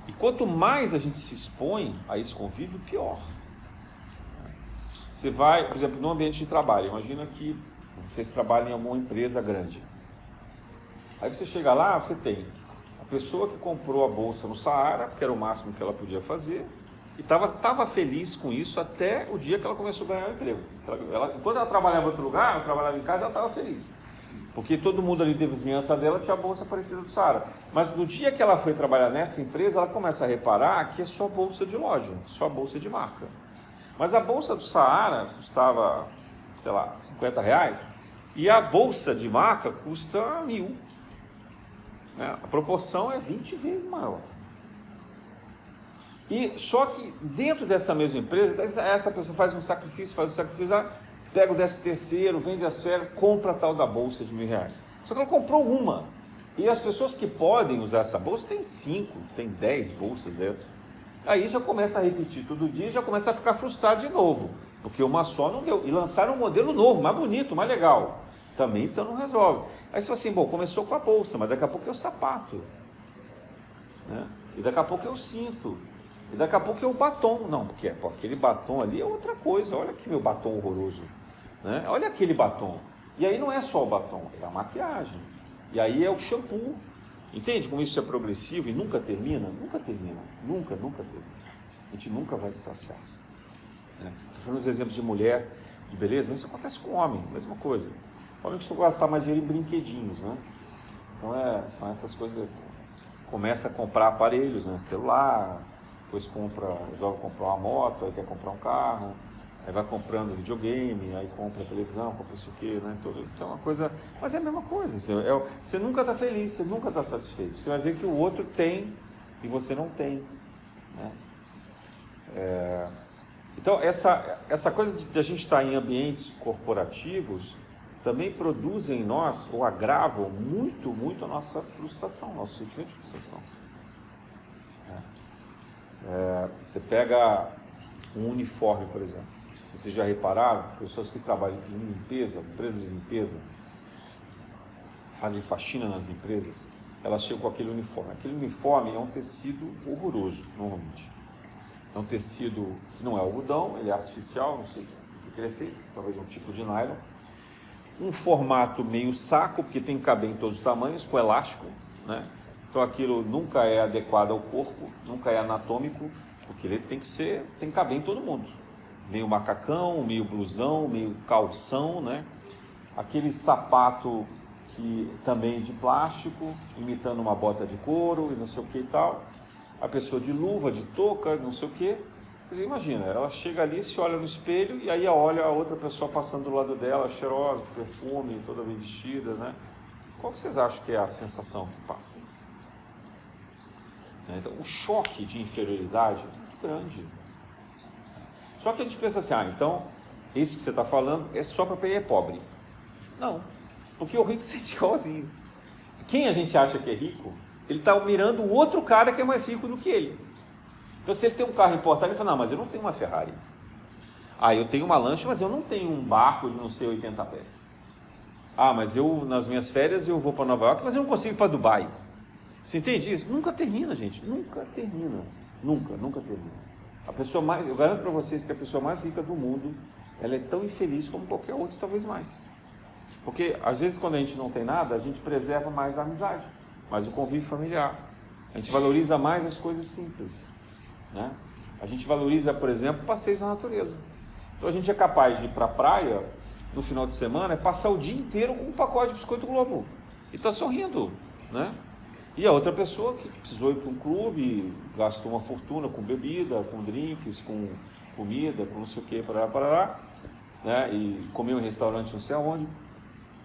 E quanto mais a gente se expõe a esse convívio, pior. Você vai, por exemplo, no ambiente de trabalho, imagina que vocês trabalham em alguma empresa grande. Aí você chega lá, você tem a pessoa que comprou a bolsa no Saara, porque era o máximo que ela podia fazer, e estava feliz com isso até o dia que ela começou a ganhar o emprego. Enquanto ela trabalhava em outro lugar, ela trabalhava em casa, ela estava feliz. Porque todo mundo ali da vizinhança dela tinha a bolsa parecida do Saara. Mas no dia que ela foi trabalhar nessa empresa, ela começa a reparar que é só bolsa de loja, só bolsa de marca. Mas a bolsa do Saara custava, sei lá, R$50, e a bolsa de marca custa 1.000. A proporção é 20 vezes maior. E só que dentro dessa mesma empresa, essa pessoa faz um sacrifício, pega o 13º, vende as férias, compra a tal da bolsa de R$1.000. Só que ela comprou uma. E as pessoas que podem usar essa bolsa, tem 5, tem 10 bolsas dessa. Aí já começa a repetir todo dia e já começa a ficar frustrado de novo, porque uma só não deu. E lançaram um modelo novo, mais bonito, mais legal. Também então não resolve. Aí você fala assim, bom, começou com a bolsa, mas daqui a pouco é o sapato, né? E daqui a pouco é o cinto. E daqui a pouco é o batom. Não, porque aquele batom ali é outra coisa. Olha que meu batom horroroso, né? Olha aquele batom. E aí não é só o batom, é a maquiagem. E aí é o shampoo. Entende como isso é progressivo e nunca termina? Nunca termina. Nunca termina. A gente nunca vai se saciar, né? Estou falando dos exemplos de mulher, de beleza, mas isso acontece com homem, mesma coisa. O homem costuma gastar mais dinheiro em brinquedinhos, né? Então são essas coisas. Começa a comprar aparelhos, né? Celular, depois resolve comprar uma moto, aí quer comprar um carro, aí vai comprando videogame, aí compra televisão, compra isso aqui, né? Então é uma coisa, mas é a mesma coisa. Você nunca está feliz, você nunca está satisfeito. Você vai ver que o outro tem e você não tem, né? Então essa coisa de a gente estar em ambientes corporativos também produzem em nós, ou agravam muito, muito a nossa frustração, nosso sentimento de frustração. Você pega um uniforme, por exemplo. Se vocês já repararam, pessoas que trabalham em limpeza, empresas de limpeza, fazem faxina nas empresas, elas chegam com aquele uniforme. Aquele uniforme é um tecido horroroso, normalmente. É um tecido que não é algodão, ele é artificial, não sei o que ele é feito, talvez um tipo de nylon. Um formato meio saco, porque tem que caber em todos os tamanhos, com elástico, né? Então aquilo nunca é adequado ao corpo, nunca é anatômico, porque ele tem que caber em todo mundo. Meio macacão, meio blusão, meio calção, né? Aquele sapato que também de plástico, imitando uma bota de couro e não sei o que e tal. A pessoa de luva, de touca, não sei o que. Você imagina, ela chega ali, se olha no espelho e aí olha a outra pessoa passando do lado dela, cheirosa, com perfume, toda bem vestida, né? Qual que vocês acham que é a sensação que passa? Então, o choque de inferioridade é muito grande. Só que a gente pensa assim, então, isso que você está falando é só para quem é pobre. Não, porque o rico sente igualzinho. Quem a gente acha que é rico, ele está mirando o outro cara que é mais rico do que ele. Então, se ele tem um carro importado, ele fala, não, mas eu não tenho uma Ferrari. Eu tenho uma lancha, mas eu não tenho um barco de não sei 80 pés. Mas eu, nas minhas férias, eu vou para Nova York, mas eu não consigo ir para Dubai. Você entende isso? Nunca termina, gente. Nunca termina. Nunca termina. Eu garanto para vocês que a pessoa mais rica do mundo, ela é tão infeliz como qualquer outra, talvez mais. Porque, às vezes, quando a gente não tem nada, a gente preserva mais a amizade, mais o convívio familiar. A gente valoriza mais as coisas simples, né? A gente valoriza, por exemplo, passeios na natureza. Então, a gente é capaz de ir para a praia no final de semana e passar o dia inteiro com um pacote de biscoito Globo. E está sorrindo, né? E a outra pessoa que precisou ir para um clube, gastou uma fortuna com bebida, com drinks, com comida, com não sei o que, parará, né? E comeu em restaurante não sei aonde.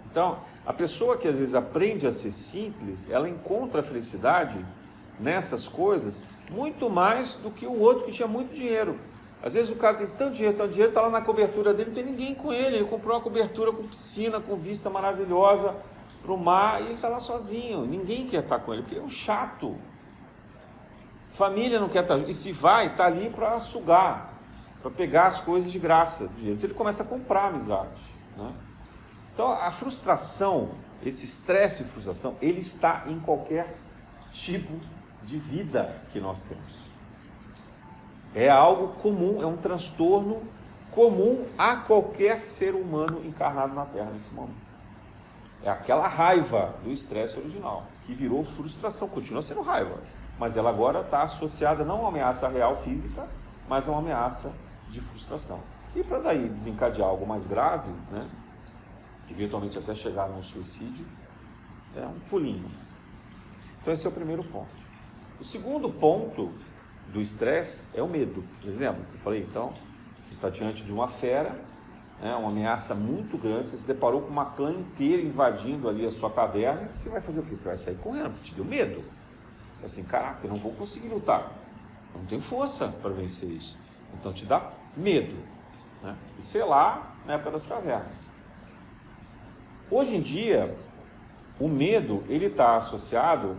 Então, a pessoa que às vezes aprende a ser simples, ela encontra a felicidade nessas coisas muito mais do que o outro que tinha muito dinheiro. Às vezes o cara tem tanto dinheiro, está lá na cobertura dele, não tem ninguém com ele comprou uma cobertura com piscina, com vista maravilhosa para o mar e ele está lá sozinho. Ninguém quer estar com ele, porque é um chato. Família não quer estar, e se vai, está ali para sugar, para pegar as coisas de graça do dinheiro. Então ele começa a comprar amizade, né? Então a frustração, esse estresse e frustração, ele está em qualquer tipo de vida que nós temos. É algo comum, é um transtorno comum a qualquer ser humano encarnado na Terra nesse momento. É aquela raiva do estresse original, que virou frustração, continua sendo raiva, mas ela agora está associada não a uma ameaça real física, mas a uma ameaça de frustração. E para daí desencadear algo mais grave, né, eventualmente até chegar num suicídio, é um pulinho. Então esse é o primeiro ponto. O segundo ponto do estresse é o medo. Por exemplo, eu falei, então, você está diante de uma fera, né, uma ameaça muito grande, você se deparou com uma clã inteira invadindo ali a sua caverna, e você vai fazer o quê? Você vai sair correndo, porque te deu medo. Assim, caraca, eu não vou conseguir lutar, eu não tenho força para vencer isso. Então te dá medo, né? Isso é lá na época das cavernas. Hoje em dia, o medo ele está associado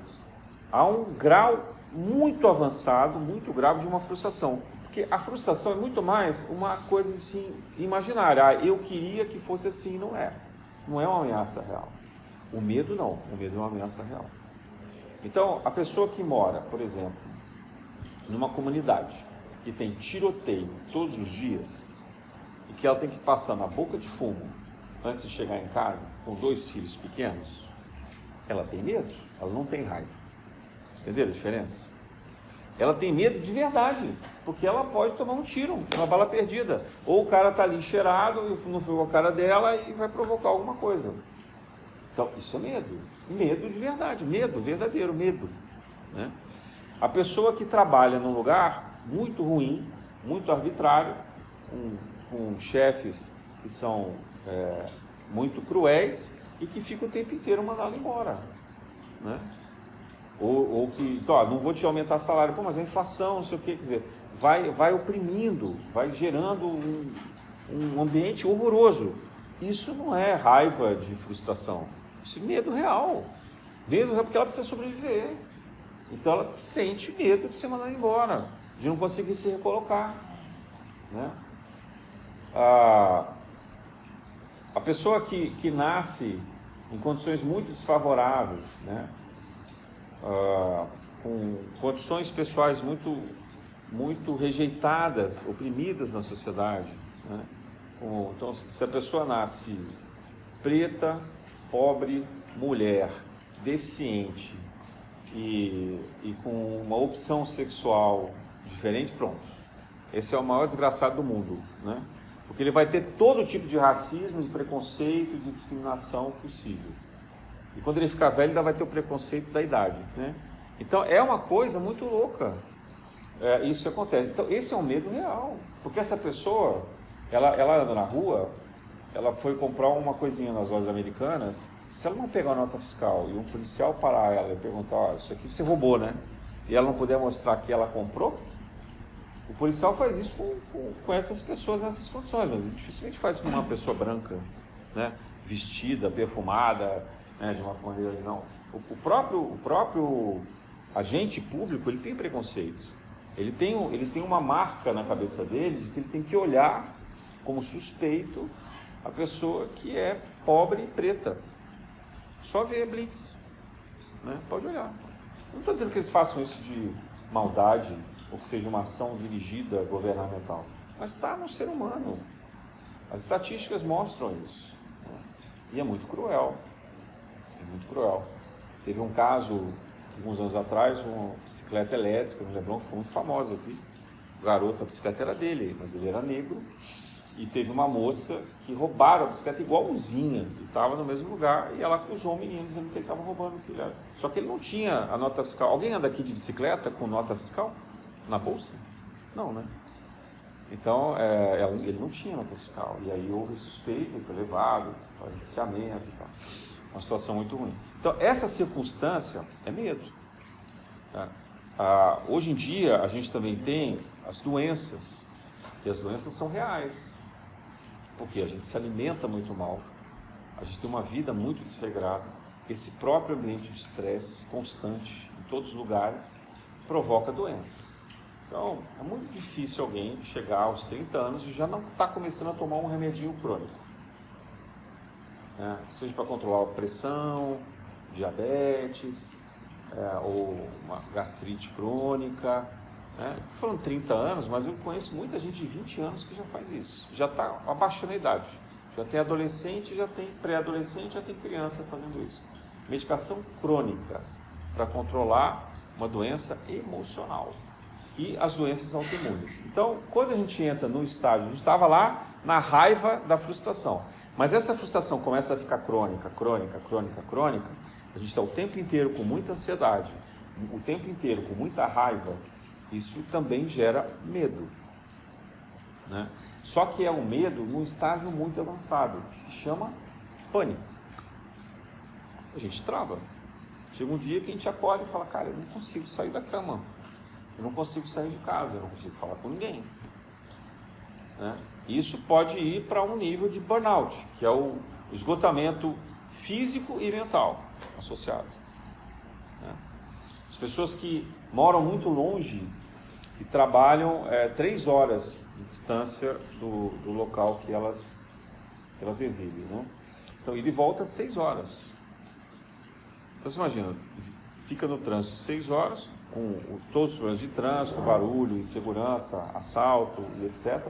a um grau muito avançado, muito grave de uma frustração. Porque a frustração é muito mais uma coisa assim, imaginária. Eu queria que fosse assim, não é. Não é uma ameaça real. O medo não, o medo é uma ameaça real. Então, a pessoa que mora, por exemplo, numa comunidade que tem tiroteio todos os dias e que ela tem que passar na boca de fumo antes de chegar em casa com 2 filhos pequenos, ela tem medo, ela não tem raiva. Entenderam a diferença? Ela tem medo de verdade, porque ela pode tomar um tiro, uma bala perdida. Ou o cara está ali cheirado, não foi com a cara dela e vai provocar alguma coisa. Então, isso é medo. Medo de verdade, medo, verdadeiro medo, né? A pessoa que trabalha num lugar muito ruim, muito arbitrário, com chefes que são muito cruéis e que ficam o tempo inteiro mandando embora, né? Ou que, não vou te aumentar salário, mas a inflação, não sei o que, quer dizer, vai oprimindo, vai gerando um ambiente horroroso, Isso não é raiva de frustração, isso é medo real. Medo real porque ela precisa sobreviver. Então ela sente medo de ser mandada embora, de não conseguir se recolocar, né? A pessoa que nasce em condições muito desfavoráveis, né? Com condições pessoais muito rejeitadas, oprimidas na sociedade, né? Então, se a pessoa nasce preta, pobre, mulher, deficiente e com uma opção sexual diferente, pronto. Esse é o maior desgraçado do mundo, né? Porque ele vai ter todo tipo de racismo, de preconceito, de discriminação possível. E quando ele ficar velho, ainda vai ter o preconceito da idade, né? Então é uma coisa muito louca, isso que acontece. Então esse é um medo real, porque essa pessoa, ela anda na rua, ela foi comprar uma coisinha nas lojas americanas, se ela não pegar a nota fiscal e um policial parar ela e perguntar, ó, isso aqui você roubou, né? E ela não puder mostrar que ela comprou, o policial faz isso com essas pessoas nessas condições, mas dificilmente faz com uma pessoa branca, né? Vestida, perfumada, né? De uma maneira, não. O próprio agente público, ele tem preconceito. Ele tem uma marca na cabeça dele de que ele tem que olhar como suspeito a pessoa que é pobre e preta. Só ver blitz, né? Pode olhar. Não estou dizendo que eles façam isso de maldade ou que seja uma ação dirigida governamental, mas está no ser humano. As estatísticas mostram isso, né? E é muito cruel. É muito cruel. Teve um caso, alguns anos atrás, uma bicicleta elétrica no Leblon, ficou muito famosa aqui. O garoto, a bicicleta era dele, mas ele era negro. E teve uma moça que roubaram a bicicleta igualzinha, e estava no mesmo lugar, e ela acusou o menino, dizendo que ele estava roubando o filho. Só que ele não tinha a nota fiscal. Alguém anda aqui de bicicleta com nota fiscal na bolsa? Não, né? Então, ele não tinha nota fiscal. E aí houve suspeita, ele foi levado para indiciamento e tal. Uma situação muito ruim. Então, essa circunstância é medo, tá? Hoje em dia, a gente também tem as doenças, e as doenças são reais, porque a gente se alimenta muito mal, a gente tem uma vida muito desregrada, esse próprio ambiente de estresse constante, em todos os lugares, provoca doenças. Então, é muito difícil alguém chegar aos 30 anos e já não está começando a tomar um remedinho crônico, né? Seja para controlar a pressão, diabetes, ou uma gastrite crônica, né? Estou falando 30 anos, mas eu conheço muita gente de 20 anos que já faz isso, já está abaixando a idade, já tem adolescente, já tem pré-adolescente, já tem criança fazendo isso. Medicação crônica para controlar uma doença emocional e as doenças autoimunes. Então, quando a gente entra no estágio, a gente estava lá na raiva da frustração, mas essa frustração começa a ficar crônica, a gente está o tempo inteiro com muita ansiedade, o tempo inteiro com muita raiva, isso também gera medo, né? Só que é um medo num estágio muito avançado, que se chama pânico. A gente trava. Chega um dia que a gente acorda e fala, cara, eu não consigo sair da cama, eu não consigo sair de casa, eu não consigo falar com ninguém, né? Isso pode ir para um nível de burnout, que é o esgotamento físico e mental associado, né? As pessoas que moram muito longe e trabalham 3 horas de distância do local que elas exibem, né? Então, ir de volta 6 horas. Então, você imagina, fica no trânsito 6 horas, com todos os problemas de trânsito, barulho, insegurança, assalto e etc.,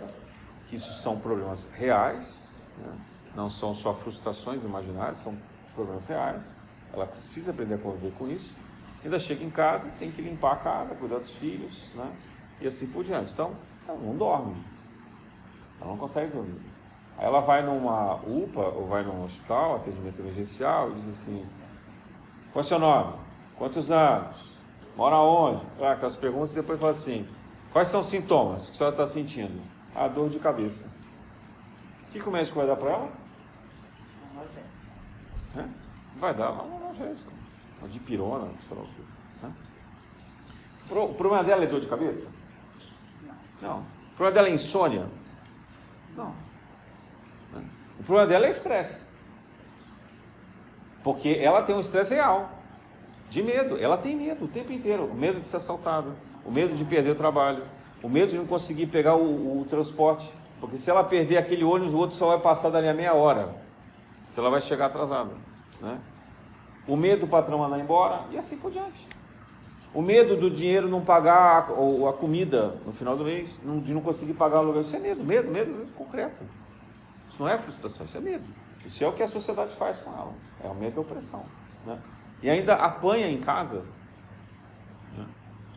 que isso são problemas reais, né? Não são só frustrações imaginárias, são problemas reais. Ela precisa aprender a conviver com isso. Ainda chega em casa, tem que limpar a casa, cuidar dos filhos, né? E assim por diante. Então, ela não dorme, ela não consegue dormir. Aí ela vai numa UPA ou vai num hospital, atendimento emergencial, e diz assim, qual é o seu nome? Quantos anos? Mora onde? Aquelas perguntas, e depois fala assim, quais são os sintomas que a senhora está sentindo? Dor de cabeça. O que o médico vai dar para ela? Vai dar um analgésico, uma dipirona, sei lá o que, né? O problema dela é dor de cabeça? Não. O problema dela é insônia? Não. O problema dela é estresse. Porque ela tem um estresse real, de medo. Ela tem medo o tempo inteiro. O medo de ser assaltada, o medo de perder o trabalho, o medo de não conseguir pegar o transporte. Porque se ela perder aquele ônibus, o outro só vai passar dali a meia hora. Então ela vai chegar atrasada, né? O medo do patrão mandar embora e assim por diante. O medo do dinheiro não pagar a comida no final do mês, de não conseguir pagar o aluguel. Isso é medo concreto. Isso não é frustração, isso é medo. Isso é o que a sociedade faz com ela. É o medo da opressão, né? E ainda apanha em casa, né?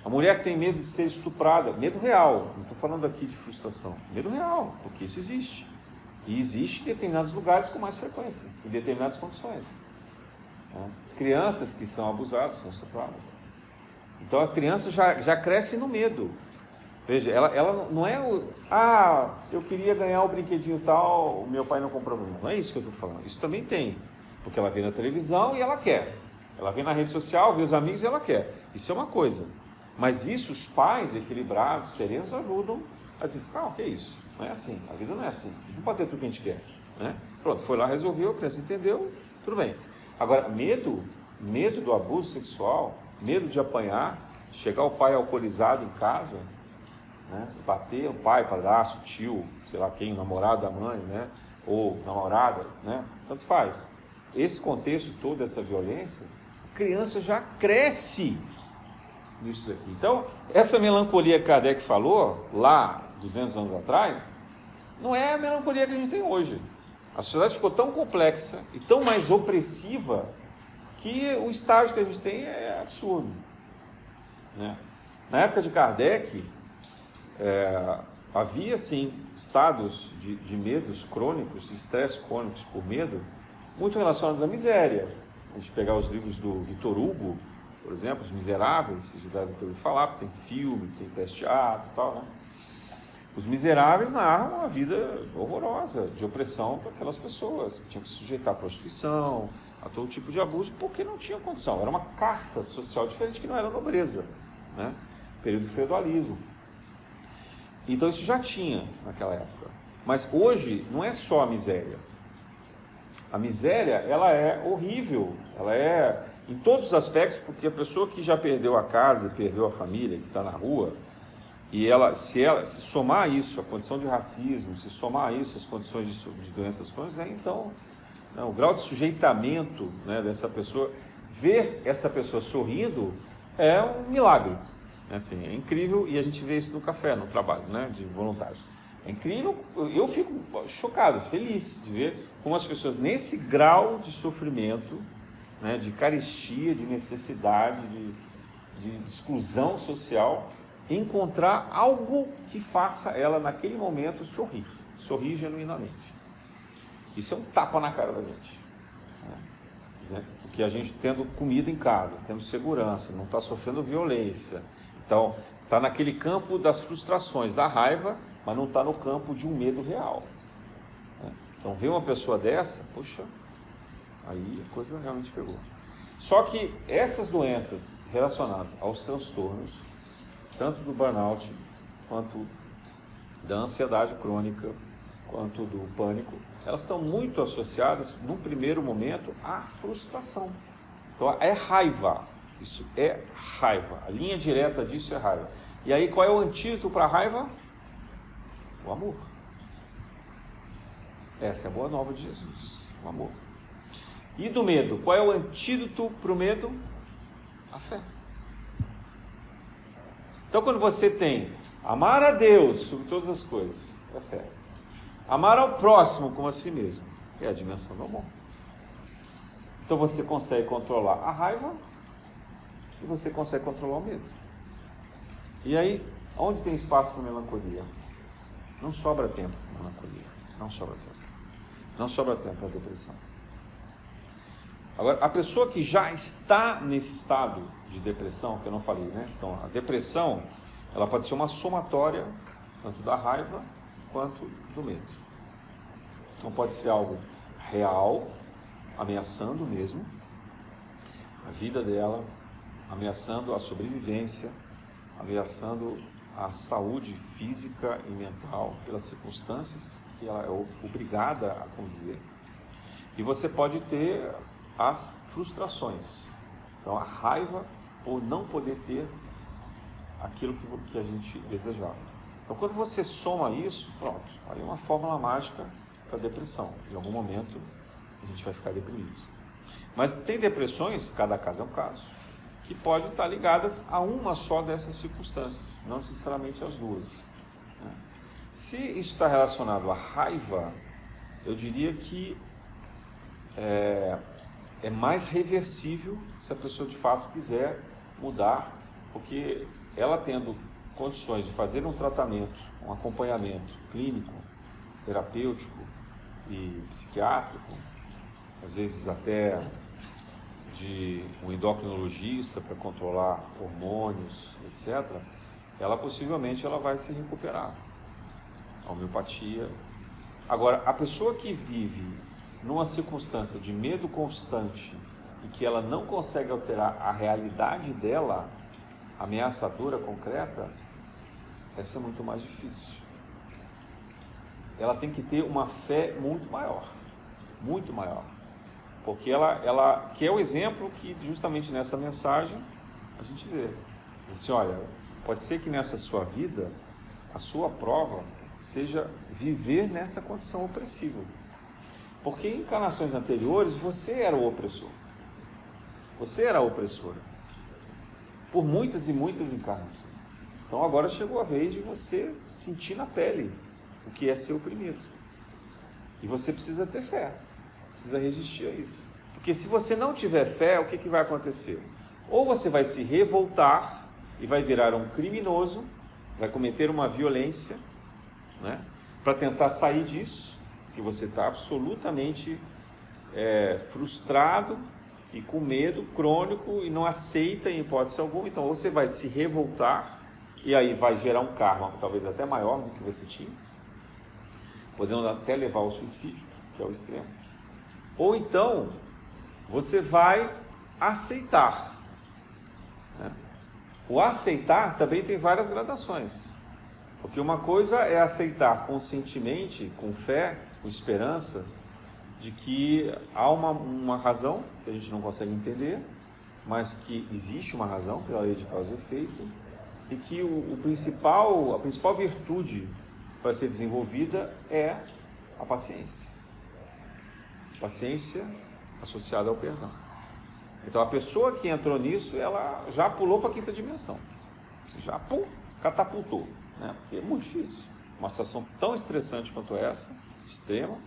A mulher que tem medo de ser estuprada, medo real, não estou falando aqui de frustração, medo real, porque isso existe. E existe em determinados lugares com mais frequência, em determinadas condições, né? Crianças que são abusadas, são estupradas. Então a criança já cresce no medo. Veja, ela não é eu queria ganhar o brinquedinho tal, o meu pai não comprou para mim. Não é isso que eu estou falando. Isso também tem, porque ela vê na televisão e ela quer. Ela vê na rede social, vê os amigos e ela quer. Isso é uma coisa. Mas isso, os pais equilibrados, serenos, ajudam a dizer, o que é isso? Não é assim, a vida não é assim. Não pode ter tudo que a gente quer, né? Pronto, foi lá, resolveu, a criança entendeu, tudo bem. Agora, medo do abuso sexual, medo de apanhar, chegar o pai alcoolizado em casa, né? Bater o pai, padrasto, tio, sei lá quem, namorado da mãe, né? Ou namorada, né? Tanto faz. Esse contexto todo, essa violência, a criança já cresce nisso daqui. Então, essa melancolia que Kardec falou, lá 200 anos atrás, não é a melancolia que a gente tem hoje. A sociedade ficou tão complexa e tão mais opressiva que o estágio que a gente tem é absurdo, né? Na época de Kardec, havia sim estados de medos crônicos, de estresse crônicos por medo, muito relacionados à miséria. A gente pegar os livros do Victor Hugo, por exemplo, Os Miseráveis, vocês já devem ter ouvido falar, porque tem filme, tem peça de teatro e tal, né? Os Miseráveis narram uma vida horrorosa, de opressão para aquelas pessoas que tinham que se sujeitar à prostituição, a todo tipo de abuso, porque não tinham condição. Era uma casta social diferente que não era nobreza, né? Período do feudalismo. Então isso já tinha naquela época. Mas hoje não é só a miséria. A miséria, ela é horrível, ela é em todos os aspectos, porque a pessoa que já perdeu a casa, perdeu a família, que está na rua, e se somar isso, a condição de racismo, se somar isso, as condições de doenças crônicas, então, né, o grau de sujeitamento, né, dessa pessoa, ver essa pessoa sorrindo é um milagre. Assim, é incrível, e a gente vê isso no café, no trabalho, né, de voluntários. É incrível, eu fico chocado, feliz de ver como as pessoas, nesse grau de sofrimento, né, de carestia, de necessidade, de exclusão social, encontrar algo que faça ela, naquele momento, sorrir genuinamente. Isso é um tapa na cara da gente, né? Porque a gente tendo comida em casa, tendo segurança, não está sofrendo violência, então está naquele campo das frustrações, da raiva, mas não está no campo de um medo real, né? Então ver uma pessoa dessa, poxa, aí a coisa realmente pegou. Só que essas doenças relacionadas aos transtornos, tanto do burnout, quanto da ansiedade crônica, quanto do pânico, elas estão muito associadas, num primeiro momento, à frustração. Então é raiva, isso é raiva, a linha direta disso é raiva. E aí qual é o antídoto para a raiva? O amor. Essa é a boa nova de Jesus, o amor. E do medo, qual é o antídoto para o medo? A fé. Então quando você tem amar a Deus sobre todas as coisas, é fé. Amar ao próximo como a si mesmo, é a dimensão do amor. Então você consegue controlar a raiva e você consegue controlar o medo. E aí, onde tem espaço para melancolia? Não sobra tempo para melancolia, não sobra tempo. Não sobra tempo para depressão. Agora, a pessoa que já está nesse estado de depressão, que eu não falei, né? Então, a depressão, ela pode ser uma somatória, tanto da raiva, quanto do medo. Então, pode ser algo real, ameaçando mesmo a vida dela, ameaçando a sobrevivência, ameaçando a saúde física e mental pelas circunstâncias que ela é obrigada a conviver. E você pode ter as frustrações. Então, a raiva por não poder ter aquilo que a gente desejava. Então, quando você soma isso, pronto, aí é uma fórmula mágica para a depressão. Em algum momento, a gente vai ficar deprimido. Mas tem depressões, cada caso é um caso, que podem estar ligadas a uma só dessas circunstâncias, não necessariamente as duas. Se isso está relacionado à raiva, eu diria que é mais reversível se a pessoa de fato quiser mudar, porque ela tendo condições de fazer um tratamento, um acompanhamento clínico, terapêutico e psiquiátrico, às vezes até de um endocrinologista para controlar hormônios, etc., ela possivelmente vai se recuperar. A homeopatia. Agora, a pessoa que vive numa circunstância de medo constante e que ela não consegue alterar a realidade dela, ameaçadora, concreta, essa é muito mais difícil. Ela tem que ter uma fé muito maior, porque ela que é o exemplo que justamente nessa mensagem a gente vê. Assim, olha, pode ser que nessa sua vida, a sua prova seja viver nessa condição opressiva. Porque em encarnações anteriores, você era o opressor. Você era a opressora. Por muitas e muitas encarnações. Então agora chegou a vez de você sentir na pele o que é ser oprimido. E você precisa ter fé. Precisa resistir a isso. Porque se você não tiver fé, o que vai acontecer? Ou você vai se revoltar e vai virar um criminoso, vai cometer uma violência, né, para tentar sair disso, que você está absolutamente frustrado e com medo crônico e não aceita em hipótese alguma. Então, ou você vai se revoltar e aí vai gerar um karma talvez até maior do que você tinha, podendo até levar ao suicídio, que é o extremo. Ou então, você vai aceitar. Né? O aceitar também tem várias gradações. Porque uma coisa é aceitar conscientemente, com fé, com esperança, de que há uma razão que a gente não consegue entender, mas que existe uma razão pela lei de causa e efeito, e que a principal virtude para ser desenvolvida é a paciência. Paciência associada ao perdão. Então a pessoa que entrou nisso, ela já pulou para a quinta dimensão. Você já catapultou. Né? Porque é muito difícil. Uma situação tão estressante quanto essa, extrema,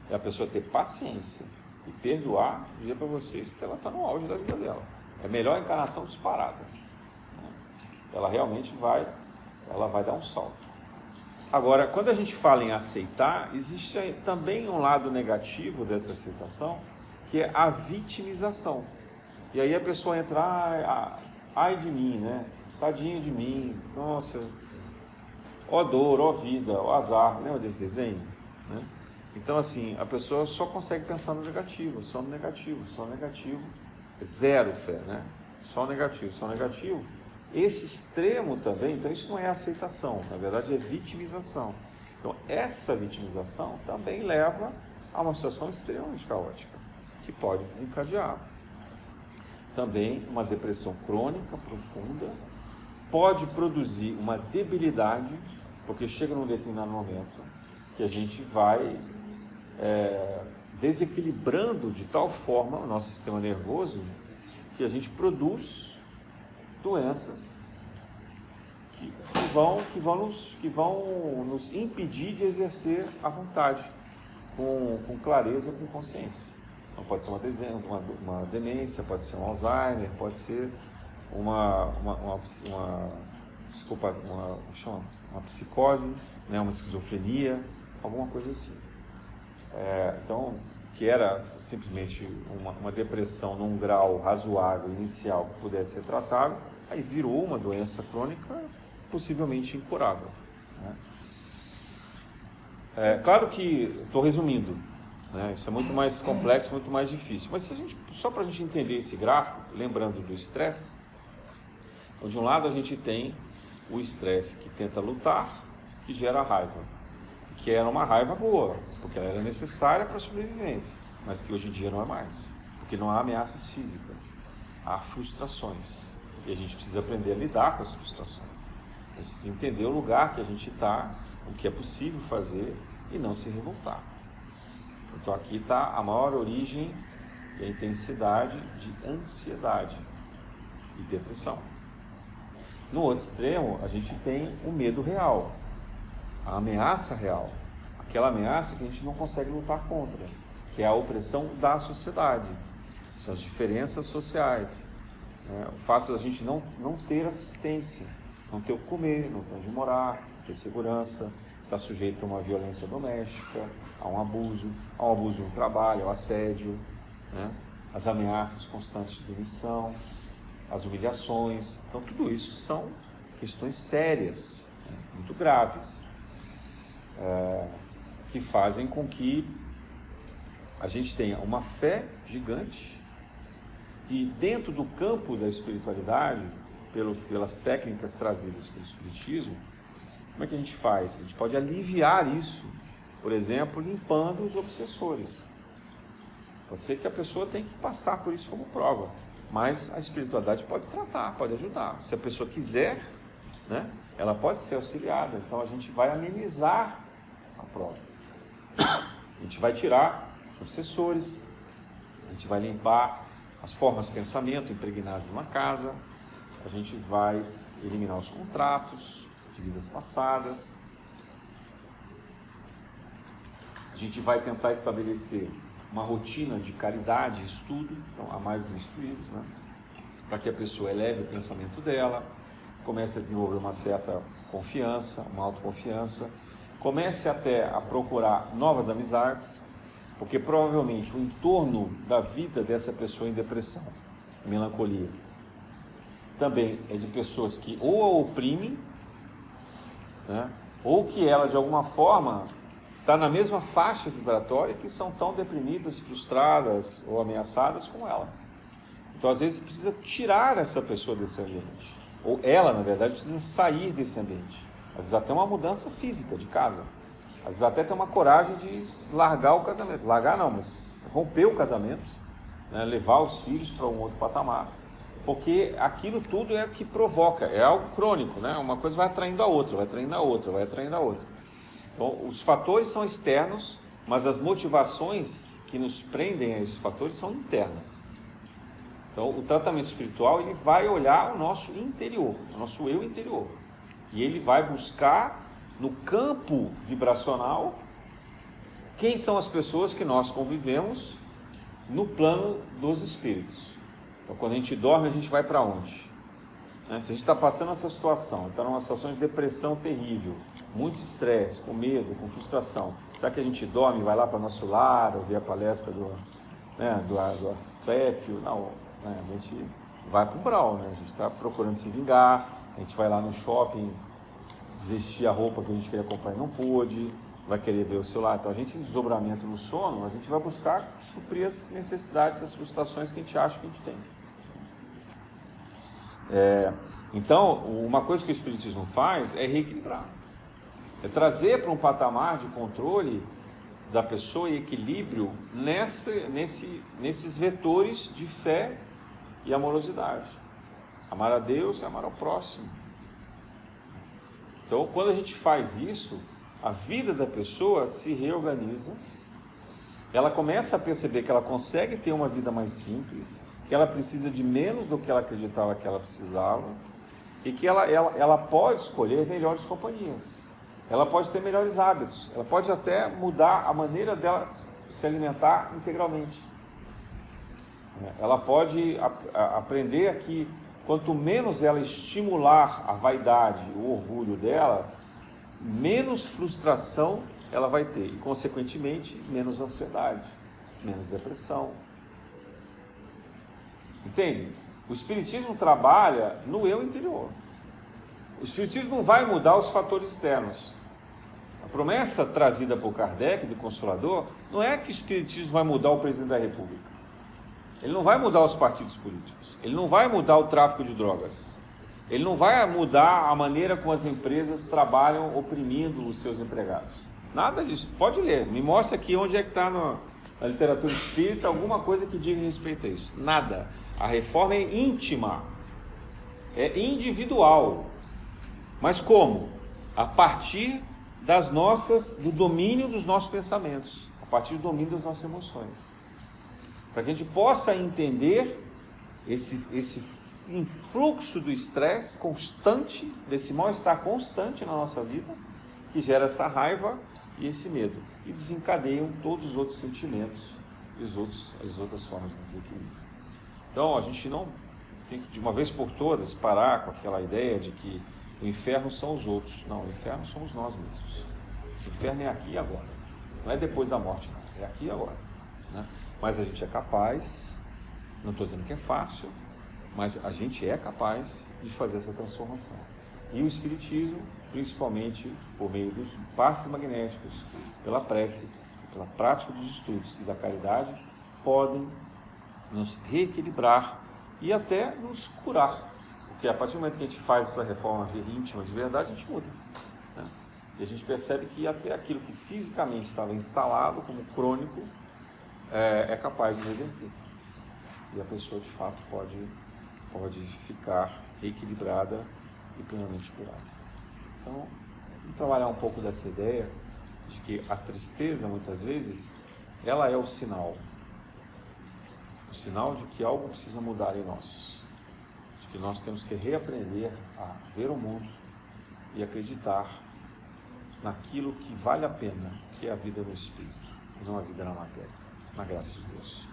é a pessoa ter paciência e perdoar, dizer para vocês que ela está no auge da vida dela. É a melhor encarnação disparada. Né? Ela realmente vai dar um salto. Agora, quando a gente fala em aceitar, existe também um lado negativo dessa aceitação, que é a vitimização. E aí a pessoa entra, ai de mim, né? Tadinho de mim, nossa... Ó dor, ó vida, ó azar, lembra desse desenho? Né? Então, assim, a pessoa só consegue pensar no negativo, só no negativo, zero fé, né? Só negativo. Esse extremo também, então isso não é aceitação, na verdade é vitimização. Então, essa vitimização também leva a uma situação extremamente caótica, que pode desencadear também uma depressão crônica, profunda, pode produzir uma debilidade, porque chega num determinado momento que a gente vai desequilibrando de tal forma o nosso sistema nervoso que a gente produz doenças que vão nos impedir de exercer a vontade com clareza, com consciência. Então pode ser uma demência, pode ser um Alzheimer, pode ser uma psicose, né, uma esquizofrenia, alguma coisa assim. Então, que era simplesmente uma depressão num grau razoável, inicial, que pudesse ser tratável, aí virou uma doença crônica possivelmente incurável. Né? Claro que estou resumindo, né? Isso é muito mais complexo, muito mais difícil, mas só para a gente entender esse gráfico, lembrando do estresse, então, de um lado a gente tem o estresse que tenta lutar, que gera raiva. que era uma raiva boa, porque ela era necessária para a sobrevivência, mas que hoje em dia não é mais, porque não há ameaças físicas, há frustrações, e a gente precisa aprender a lidar com as frustrações, a gente precisa entender o lugar que a gente está, o que é possível fazer e não se revoltar. Então aqui está a maior origem e a intensidade de ansiedade e depressão. No outro extremo, a gente tem o medo real, a ameaça real, aquela ameaça que a gente não consegue lutar contra, que é a opressão da sociedade, são as diferenças sociais, né? O fato de a gente não ter assistência, não ter o que comer, não ter onde morar, ter segurança, estar sujeito a uma violência doméstica, a um abuso no trabalho, ao assédio, né? As ameaças constantes de demissão, as humilhações. Então tudo isso são questões sérias, né? Muito graves, que fazem com que a gente tenha uma fé gigante e dentro do campo da espiritualidade, pelas técnicas trazidas pelo Espiritismo, como é que a gente faz? A gente pode aliviar isso, por exemplo, limpando os obsessores. Pode ser que a pessoa tenha que passar por isso como prova, mas a espiritualidade pode tratar, pode ajudar. Se a pessoa quiser, né, ela pode ser auxiliada. Então a gente vai amenizar a prova. A gente vai tirar os obsessores, a gente vai limpar as formas de pensamento impregnadas na casa, a gente vai eliminar os contratos de vidas passadas, a gente vai tentar estabelecer uma rotina de caridade e estudo, então amai os instruídos, né? Para que a pessoa eleve o pensamento dela, comece a desenvolver uma certa confiança, uma autoconfiança, comece até a procurar novas amizades, porque provavelmente o entorno da vida dessa pessoa em depressão, melancolia, também é de pessoas que ou a oprimem, né, ou que ela de alguma forma está na mesma faixa vibratória, que são tão deprimidas, frustradas ou ameaçadas como ela. Então às vezes precisa tirar essa pessoa desse ambiente, ou ela na verdade precisa sair desse ambiente, às vezes até uma mudança física de casa, às vezes até ter uma coragem de largar o casamento, largar não, mas romper o casamento, né, levar os filhos para um outro patamar, porque aquilo tudo é que provoca, é algo crônico, né? Uma coisa vai atraindo a outra, vai atraindo a outra, vai atraindo a outra. Então, os fatores são externos, mas as motivações que nos prendem a esses fatores são internas. Então, o tratamento espiritual, ele vai olhar o nosso interior, o nosso eu interior. E ele vai buscar no campo vibracional quem são as pessoas que nós convivemos no plano dos espíritos. Então, quando a gente dorme, a gente vai para onde? Se a gente está passando essa situação, está numa situação de depressão terrível, muito estresse, com medo, com frustração, será que a gente dorme e vai lá para nosso lar, ouvir a palestra do Asclepio? Não, né? A gente vai para o umbral, né? A gente está procurando se vingar, a gente vai lá no shopping vestir a roupa que a gente queria comprar e não pôde, vai querer ver o celular. Então a gente, em desdobramento no sono, a gente vai buscar suprir as necessidades, as frustrações que a gente acha que a gente tem. Então, uma coisa que o Espiritismo faz é reequilibrar, é trazer para um patamar de controle da pessoa e equilíbrio nesses vetores de fé e amorosidade. Amar a Deus e amar ao próximo. Então, quando a gente faz isso, a vida da pessoa se reorganiza, ela começa a perceber que ela consegue ter uma vida mais simples, que ela precisa de menos do que ela acreditava que ela precisava, e que ela pode escolher melhores companhias, ela pode ter melhores hábitos, ela pode até mudar a maneira dela se alimentar integralmente. Ela pode aprender a que quanto menos ela estimular a vaidade, o orgulho dela, menos frustração ela vai ter, e consequentemente menos ansiedade, menos depressão. Entende? O Espiritismo trabalha no eu interior. O Espiritismo não vai mudar os fatores externos. A promessa trazida por Kardec, do Consolador, não é que o Espiritismo vai mudar o presidente da República. Ele não vai mudar os partidos políticos. Ele não vai mudar o tráfico de drogas. Ele não vai mudar a maneira como as empresas trabalham oprimindo os seus empregados. Nada disso. Pode ler. Me mostra aqui onde é que está na literatura espírita alguma coisa que diga respeito a isso. Nada. A reforma é íntima. É individual. Mas como? A partir do domínio dos nossos pensamentos. A partir do domínio das nossas emoções. Para que a gente possa entender esse influxo do estresse constante, desse mal-estar constante na nossa vida, que gera essa raiva e esse medo, e desencadeiam todos os outros sentimentos e as outras formas de desequilíbrio. Então, a gente não tem que, de uma vez por todas, parar com aquela ideia de que o inferno são os outros. Não, o inferno somos nós mesmos. O inferno é aqui e agora. Não é depois da morte, não. É aqui e agora. Né? Mas a gente é capaz, não estou dizendo que é fácil, mas a gente é capaz de fazer essa transformação. E o Espiritismo, principalmente por meio dos passes magnéticos, pela prece, pela prática dos estudos e da caridade, podem nos reequilibrar e até nos curar. Porque a partir do momento que a gente faz essa reforma íntima de verdade, a gente muda. Né? E a gente percebe que até aquilo que fisicamente estava instalado como crônico é capaz de reverter. E a pessoa, de fato, pode ficar equilibrada e plenamente curada. Então, vamos trabalhar um pouco dessa ideia de que a tristeza, muitas vezes, ela é o sinal de que algo precisa mudar em nós, de que nós temos que reaprender a ver o mundo e acreditar naquilo que vale a pena, que é a vida no Espírito, e não a vida na matéria. Na graça de Deus.